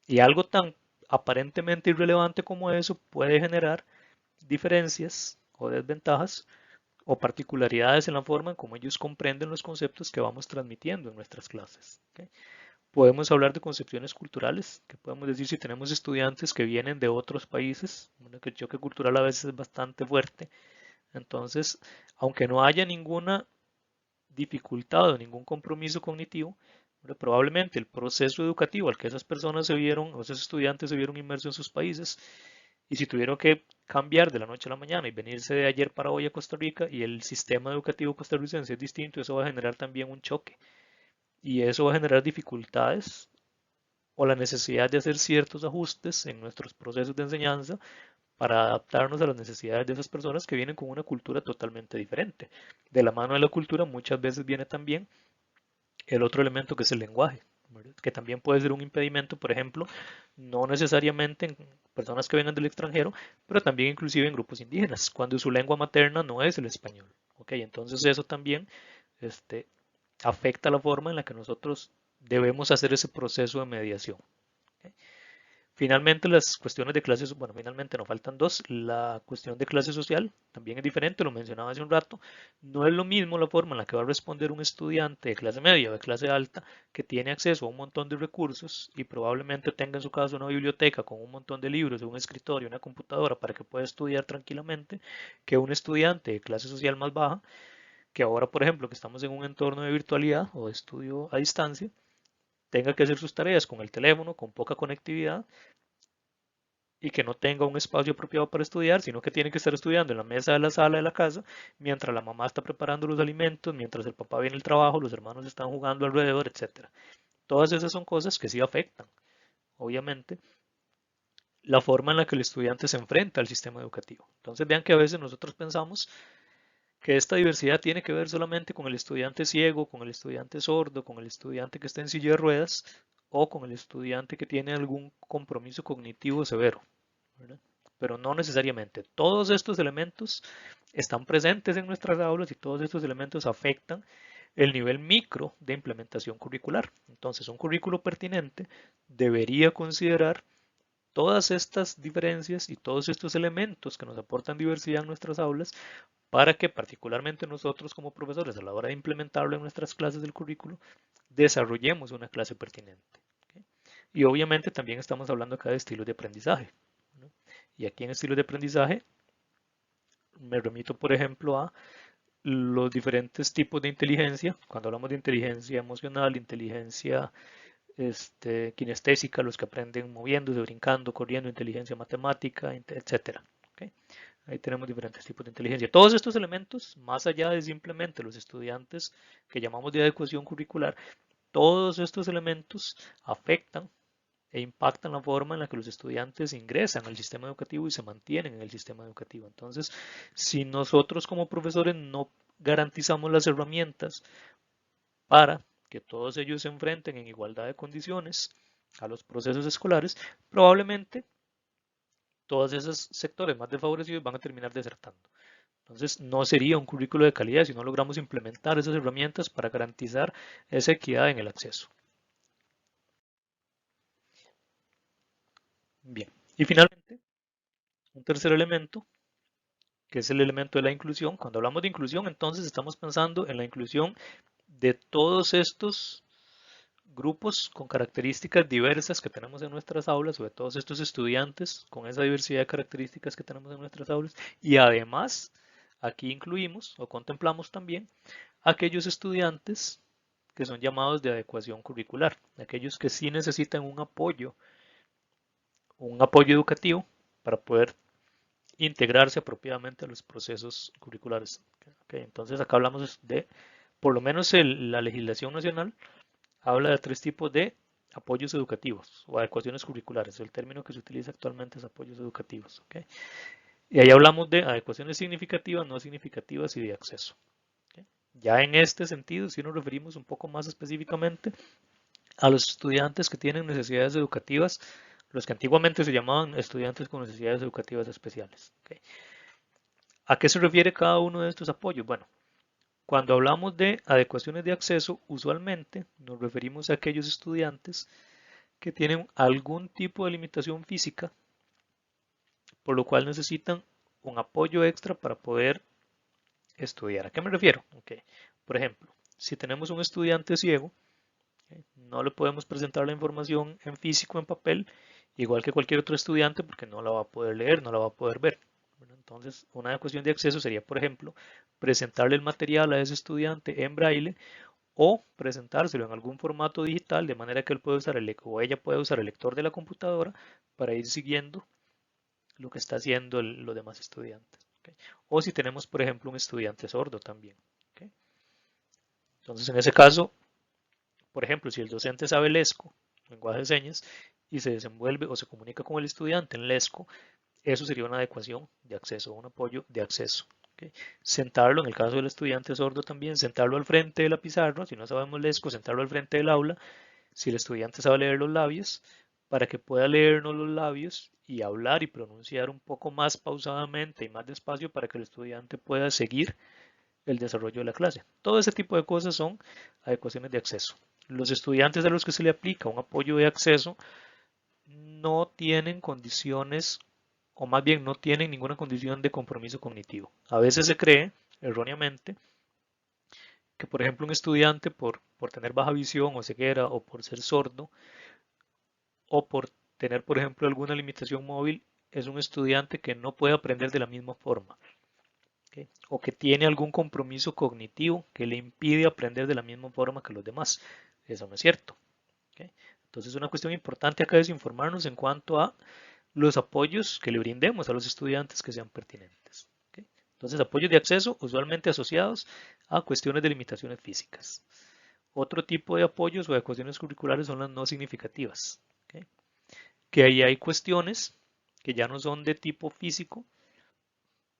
Y algo tan aparentemente irrelevante como eso puede generar diferencias o desventajas o particularidades en la forma en cómo ellos comprenden los conceptos que vamos transmitiendo en nuestras clases. ¿Okay? Podemos hablar de concepciones culturales, que podemos decir si tenemos estudiantes que vienen de otros países, que el choque cultural a veces es bastante fuerte. Entonces, aunque no haya ninguna dificultad o ningún compromiso cognitivo, probablemente el proceso educativo al que esas personas se vieron, o esos estudiantes se vieron inmersos en sus países, y si tuvieron que cambiar de la noche a la mañana y venirse de ayer para hoy a Costa Rica y el sistema educativo costarricense es distinto, eso va a generar también un choque. Y eso va a generar dificultades o la necesidad de hacer ciertos ajustes en nuestros procesos de enseñanza para adaptarnos a las necesidades de esas personas que vienen con una cultura totalmente diferente. De la mano de la cultura muchas veces viene también el otro elemento que es el lenguaje, ¿verdad? Que también puede ser un impedimento, por ejemplo, no necesariamente en personas que vengan del extranjero, pero también inclusive en grupos indígenas, cuando su lengua materna no es el español. ¿Ok? Entonces eso también este, afecta la forma en la que nosotros debemos hacer ese proceso de mediación. ¿Ok? Finalmente, las cuestiones de clases, bueno, finalmente nos faltan dos. La cuestión de clase social también es diferente, lo mencionaba hace un rato. No es lo mismo la forma en la que va a responder un estudiante de clase media o de clase alta que tiene acceso a un montón de recursos y probablemente tenga en su caso una biblioteca con un montón de libros, un escritorio, una computadora para que pueda estudiar tranquilamente, que un estudiante de clase social más baja, que ahora, por ejemplo, que estamos en un entorno de virtualidad o de estudio a distancia, tenga que hacer sus tareas con el teléfono, con poca conectividad y que no tenga un espacio apropiado para estudiar, sino que tiene que estar estudiando en la mesa de la sala de la casa, mientras la mamá está preparando los alimentos, mientras el papá viene al trabajo, los hermanos están jugando alrededor, etcétera. Todas esas son cosas que sí afectan, obviamente, la forma en la que el estudiante se enfrenta al sistema educativo. Entonces vean que a veces nosotros pensamos que esta diversidad tiene que ver solamente con el estudiante ciego, con el estudiante sordo, con el estudiante que está en silla de ruedas o con el estudiante que tiene algún compromiso cognitivo severo, ¿verdad? Pero no necesariamente. Todos estos elementos están presentes en nuestras aulas y todos estos elementos afectan el nivel micro de implementación curricular. Entonces, un currículo pertinente debería considerar todas estas diferencias y todos estos elementos que nos aportan diversidad en nuestras aulas para que particularmente nosotros como profesores a la hora de implementarlo en nuestras clases del currículo desarrollemos una clase pertinente. ¿Okay? Y obviamente también estamos hablando acá de estilos de aprendizaje, ¿no? Y aquí en estilos de aprendizaje me remito, por ejemplo, a los diferentes tipos de inteligencia. Cuando hablamos de inteligencia emocional, inteligencia kinestésica, los que aprenden moviéndose, brincando, corriendo, inteligencia matemática, etcétera. ¿Okay? Ahí tenemos diferentes tipos de inteligencia. Todos estos elementos, más allá de simplemente los estudiantes que llamamos de adecuación curricular, todos estos elementos afectan e impactan la forma en la que los estudiantes ingresan al sistema educativo y se mantienen en el sistema educativo. Entonces, si nosotros como profesores no garantizamos las herramientas para que todos ellos se enfrenten en igualdad de condiciones a los procesos escolares, probablemente todos esos sectores más desfavorecidos van a terminar desertando. Entonces, no sería un currículo de calidad si no logramos implementar esas herramientas para garantizar esa equidad en el acceso. Bien, y finalmente, un tercer elemento que es el elemento de la inclusión. Cuando hablamos de inclusión, entonces estamos pensando en la inclusión de todos estos grupos con características diversas que tenemos en nuestras aulas, o de todos estos estudiantes con esa diversidad de características que tenemos en nuestras aulas. Y además, aquí incluimos o contemplamos también aquellos estudiantes que son llamados de adecuación curricular, aquellos que sí necesitan un apoyo educativo para poder integrarse apropiadamente a los procesos curriculares. Okay, entonces acá hablamos de, por lo menos la legislación nacional habla de tres tipos de apoyos educativos o adecuaciones curriculares. El término que se utiliza actualmente es apoyos educativos. Okay. Y ahí hablamos de adecuaciones significativas, no significativas y de acceso. Okay. Ya en este sentido, si nos referimos un poco más específicamente a los estudiantes que tienen necesidades educativas, los que antiguamente se llamaban estudiantes con necesidades educativas especiales. Okay. ¿A qué se refiere cada uno de estos apoyos? Bueno, cuando hablamos de adecuaciones de acceso, usualmente nos referimos a aquellos estudiantes que tienen algún tipo de limitación física, por lo cual necesitan un apoyo extra para poder estudiar. ¿A qué me refiero? Okay. Por ejemplo, si tenemos un estudiante ciego, no le podemos presentar la información en físico, en papel, igual que cualquier otro estudiante, porque no la va a poder leer, no la va a poder ver. Entonces, una cuestión de acceso sería, por ejemplo, presentarle el material a ese estudiante en braille o presentárselo en algún formato digital de manera que él pueda usar o ella pueda usar el lector de la computadora para ir siguiendo lo que está haciendo los demás estudiantes. ¿Okay? O si tenemos, por ejemplo, un estudiante sordo también. ¿Okay? Entonces, en ese caso, por ejemplo, si el docente sabe lesco, lenguaje de señas, y se desenvuelve o se comunica con el estudiante en lesco, eso sería una adecuación de acceso, un apoyo de acceso. ¿Okay? Sentarlo, en el caso del estudiante sordo también, sentarlo al frente de la pizarra, si no sabemos lesco, sentarlo al frente del aula, si el estudiante sabe leer los labios, para que pueda leernos los labios y hablar y pronunciar un poco más pausadamente y más despacio para que el estudiante pueda seguir el desarrollo de la clase. Todo ese tipo de cosas son adecuaciones de acceso. Los estudiantes a los que se le aplica un apoyo de acceso no tienen condiciones, o más bien no tienen ninguna condición de compromiso cognitivo. A veces se cree, erróneamente, que por ejemplo un estudiante por tener baja visión o ceguera o por ser sordo o por tener por ejemplo alguna limitación móvil es un estudiante que no puede aprender de la misma forma. ¿Okay? O que tiene algún compromiso cognitivo que le impide aprender de la misma forma que los demás. Eso no es cierto. ¿Okay? Entonces una cuestión importante acá es informarnos en cuanto a los apoyos que le brindemos a los estudiantes que sean pertinentes. ¿Okay? Entonces apoyos de acceso usualmente asociados a cuestiones de limitaciones físicas. Otro tipo de apoyos o de cuestiones curriculares son las no significativas. ¿Okay? Que ahí hay cuestiones que ya no son de tipo físico,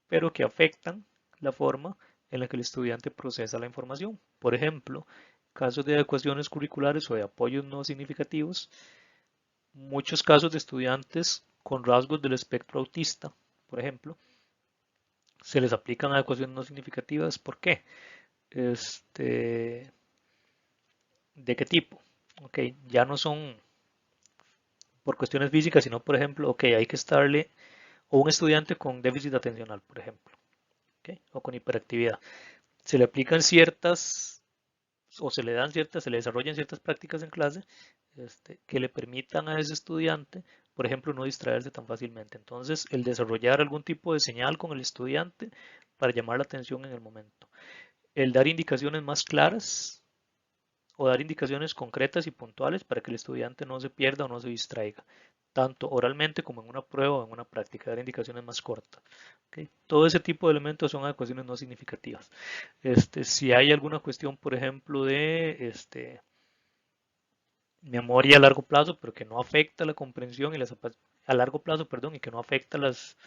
pero que afectan la forma en la que el estudiante procesa la información. Por ejemplo, casos de adecuaciones curriculares o de apoyos no significativos, muchos casos de estudiantes con rasgos del espectro autista, por ejemplo, se les aplican adecuaciones no significativas. ¿Por qué? ¿De qué tipo? Okay, ya no son por cuestiones físicas, sino por ejemplo, ok, hay que estarle, o un estudiante con déficit atencional, por ejemplo, okay, o con hiperactividad. Se le aplican ciertas, o se le dan ciertas, se le desarrollan ciertas prácticas en clase que le permitan a ese estudiante, por ejemplo, no distraerse tan fácilmente. Entonces, el desarrollar algún tipo de señal con el estudiante para llamar la atención en el momento. El dar indicaciones más claras o dar indicaciones concretas y puntuales para que el estudiante no se pierda o no se distraiga, tanto oralmente como en una prueba o en una práctica, dar indicaciones más cortas. ¿Okay? Todo ese tipo de elementos son adecuaciones no significativas. Si hay alguna cuestión, por ejemplo, de memoria a largo plazo, pero que no afecta la comprensión y a largo plazo, perdón, y que no afecta las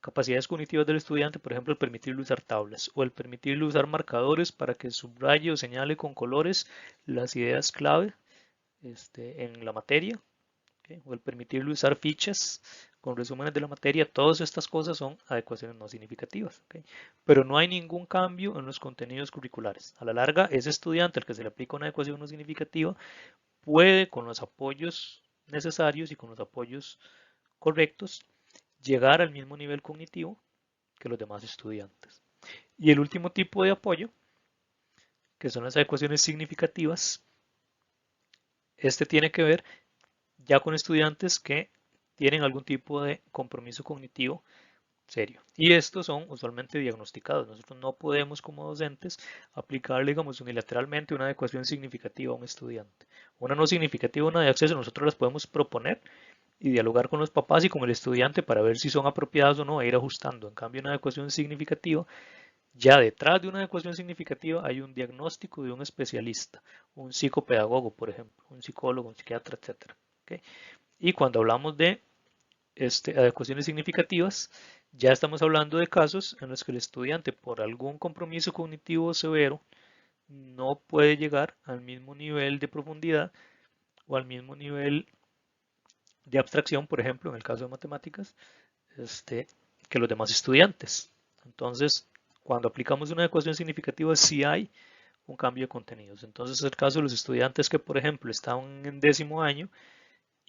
capacidades cognitivas del estudiante, por ejemplo, el permitirle usar tablas o el permitirle usar marcadores para que subraye o señale con colores las ideas clave en la materia, ¿okay? O el permitirle usar fichas con resúmenes de la materia, todas estas cosas son adecuaciones no significativas, ¿okay? Pero no hay ningún cambio en los contenidos curriculares. A la larga, ese estudiante al que se le aplica una adecuación no significativa puede, con los apoyos necesarios y con los apoyos correctos, llegar al mismo nivel cognitivo que los demás estudiantes. Y el último tipo de apoyo, que son las adecuaciones significativas, tiene que ver ya con estudiantes que tienen algún tipo de compromiso cognitivo serio. Y estos son usualmente diagnosticados. Nosotros no podemos como docentes aplicarle, digamos, unilateralmente una adecuación significativa a un estudiante. Una no significativa, una de acceso, nosotros las podemos proponer, y dialogar con los papás y con el estudiante para ver si son apropiadas o no e ir ajustando. En cambio, una adecuación significativa, ya detrás de una adecuación significativa hay un diagnóstico de un especialista, un psicopedagogo, por ejemplo, un psicólogo, un psiquiatra, etcétera. ¿Okay? Y cuando hablamos de adecuaciones significativas, ya estamos hablando de casos en los que el estudiante, por algún compromiso cognitivo severo, no puede llegar al mismo nivel de profundidad o al mismo nivel de abstracción, por ejemplo, en el caso de matemáticas, que los demás estudiantes. Entonces, cuando aplicamos una ecuación significativa, sí hay un cambio de contenidos. Entonces, es el caso de los estudiantes que, por ejemplo, están en 10º año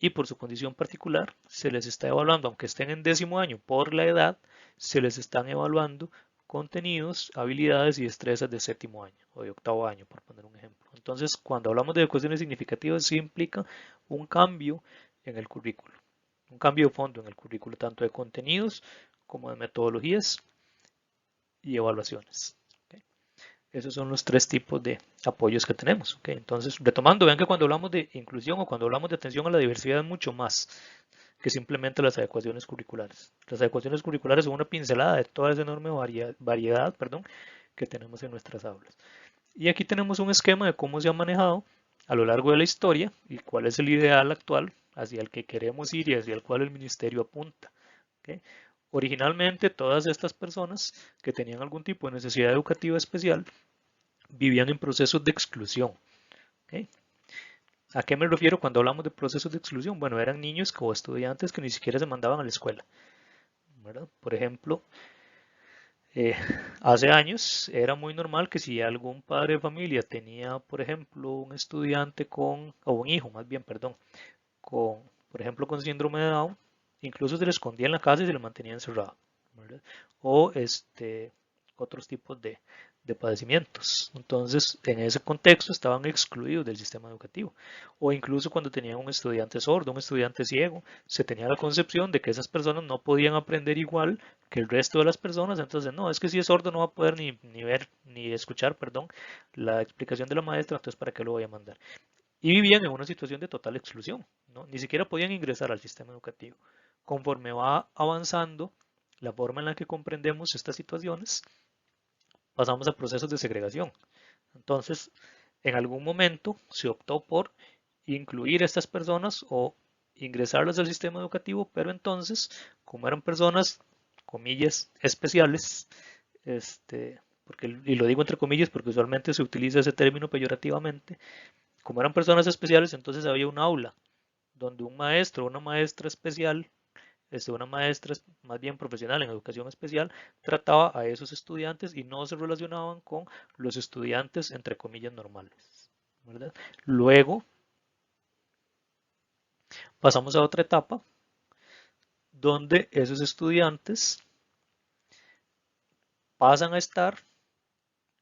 y por su condición particular se les está evaluando, aunque estén en 10º año por la edad, se les están evaluando contenidos, habilidades y destrezas de 7º año o de 8º año, por poner un ejemplo. Entonces, cuando hablamos de ecuaciones significativas, sí implica un cambio en el currículo, un cambio de fondo en el currículo, tanto de contenidos como de metodologías y evaluaciones. ¿Okay? Esos son los 3 tipos de apoyos que tenemos. ¿Okay? Entonces, retomando, vean que cuando hablamos de inclusión o cuando hablamos de atención a la diversidad es mucho más que simplemente las adecuaciones curriculares. Las adecuaciones curriculares son una pincelada de toda esa enorme variedad, que tenemos en nuestras aulas. Y aquí tenemos un esquema de cómo se ha manejado a lo largo de la historia y cuál es el ideal actual hacia el que queremos ir y hacia el cual el ministerio apunta. ¿Okay? Originalmente, todas estas personas que tenían algún tipo de necesidad educativa especial vivían en procesos de exclusión. ¿Okay? ¿A qué me refiero cuando hablamos de procesos de exclusión? Bueno, eran niños o estudiantes que ni siquiera se mandaban a la escuela. ¿Verdad? Por ejemplo, eh, hace años era muy normal que si algún padre de familia tenía, por ejemplo, un estudiante o un hijo, más bien, perdón, con, por ejemplo, con síndrome de Down, incluso se le escondía en la casa y se le mantenía encerrado, ¿verdad? O otros tipos de padecimientos. Entonces, en ese contexto estaban excluidos del sistema educativo. O incluso cuando tenían un estudiante sordo, un estudiante ciego, se tenía la concepción de que esas personas no podían aprender igual que el resto de las personas. Entonces, no, es que si es sordo no va a poder ni ver, ni escuchar, perdón, la explicación de la maestra, entonces ¿para qué lo voy a mandar? Y vivían en una situación de total exclusión, ¿no? Ni siquiera podían ingresar al sistema educativo. Conforme va avanzando la forma en la que comprendemos estas situaciones, pasamos a procesos de segregación. Entonces, en algún momento se optó por incluir a estas personas o ingresarlas al sistema educativo, pero entonces, como eran personas, comillas, especiales, y lo digo entre comillas porque usualmente se utiliza ese término peyorativamente, como eran personas especiales, entonces había un aula donde un maestro o una maestra especial, una maestra más bien profesional en educación especial, trataba a esos estudiantes y no se relacionaban con los estudiantes entre comillas normales. ¿Verdad? Luego pasamos a otra etapa donde esos estudiantes pasan a estar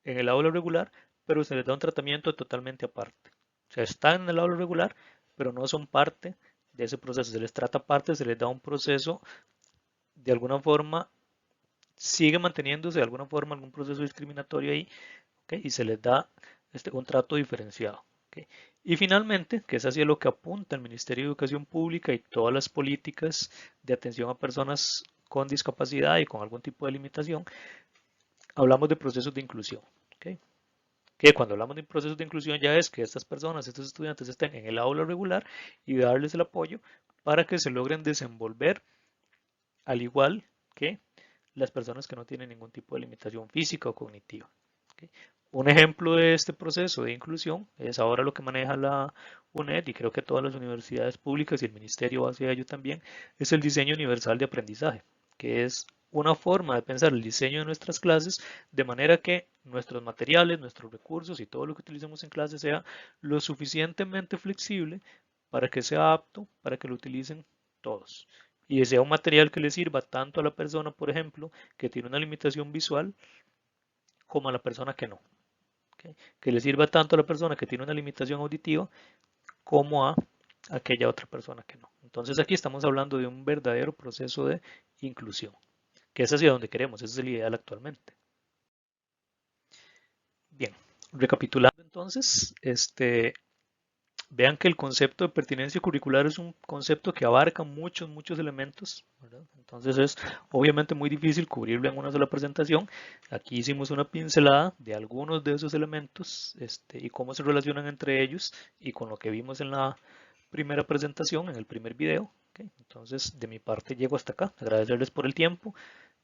en el aula regular, pero se les da un tratamiento totalmente aparte. O sea, están en el aula regular, pero no son parte de ese proceso. Se les trata aparte, se les da un proceso, de alguna forma, sigue manteniéndose de alguna forma algún proceso discriminatorio ahí, ¿okay? Y se les da un trato diferenciado. ¿Okay? Y finalmente, que es hacia lo que apunta el Ministerio de Educación Pública y todas las políticas de atención a personas con discapacidad y con algún tipo de limitación, hablamos de procesos de inclusión. ¿Okay? Que cuando hablamos de procesos de inclusión ya es que estas personas, estos estudiantes estén en el aula regular y darles el apoyo para que se logren desenvolver al igual que las personas que no tienen ningún tipo de limitación física o cognitiva. ¿Okay? Un ejemplo de este proceso de inclusión es ahora lo que maneja la UNED y creo que todas las universidades públicas y el ministerio hacia ello también, es el diseño universal de aprendizaje, que es una forma de pensar el diseño de nuestras clases de manera que nuestros materiales, nuestros recursos y todo lo que utilicemos en clase sea lo suficientemente flexible para que sea apto para que lo utilicen todos y sea un material que le sirva tanto a la persona, por ejemplo, que tiene una limitación visual, como a la persona que no. ¿Okay? Que le sirva tanto a la persona que tiene una limitación auditiva como a aquella otra persona que no. Entonces aquí estamos hablando de un verdadero proceso de inclusión, que es hacia donde queremos, ese es el ideal actualmente. Bien, recapitulando entonces, Vean que el concepto de pertinencia curricular es un concepto que abarca muchos elementos, ¿verdad? Entonces es obviamente muy difícil cubrirlo en una sola presentación. Aquí hicimos una pincelada de algunos de esos elementos y cómo se relacionan entre ellos y con lo que vimos en la primera presentación, en el primer video. ¿Ok? Entonces de mi parte llego hasta acá. Agradecerles por el tiempo.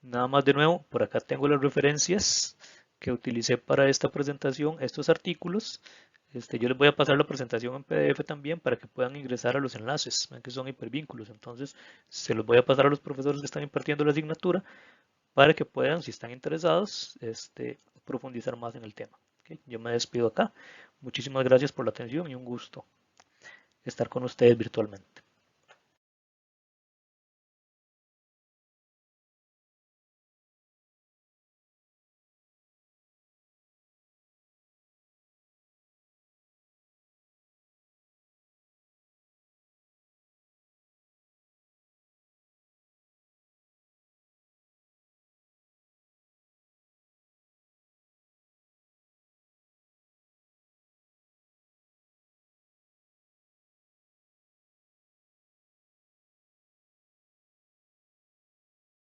Nada más de nuevo, por acá tengo las referencias que utilicé para esta presentación, estos artículos. Yo les voy a pasar la presentación en PDF también para que puedan ingresar a los enlaces, que son hipervínculos. Entonces, se los voy a pasar a los profesores que están impartiendo la asignatura para que puedan, si están interesados, profundizar más en el tema. ¿Okay? Yo me despido acá. Muchísimas gracias por la atención y un gusto estar con ustedes virtualmente.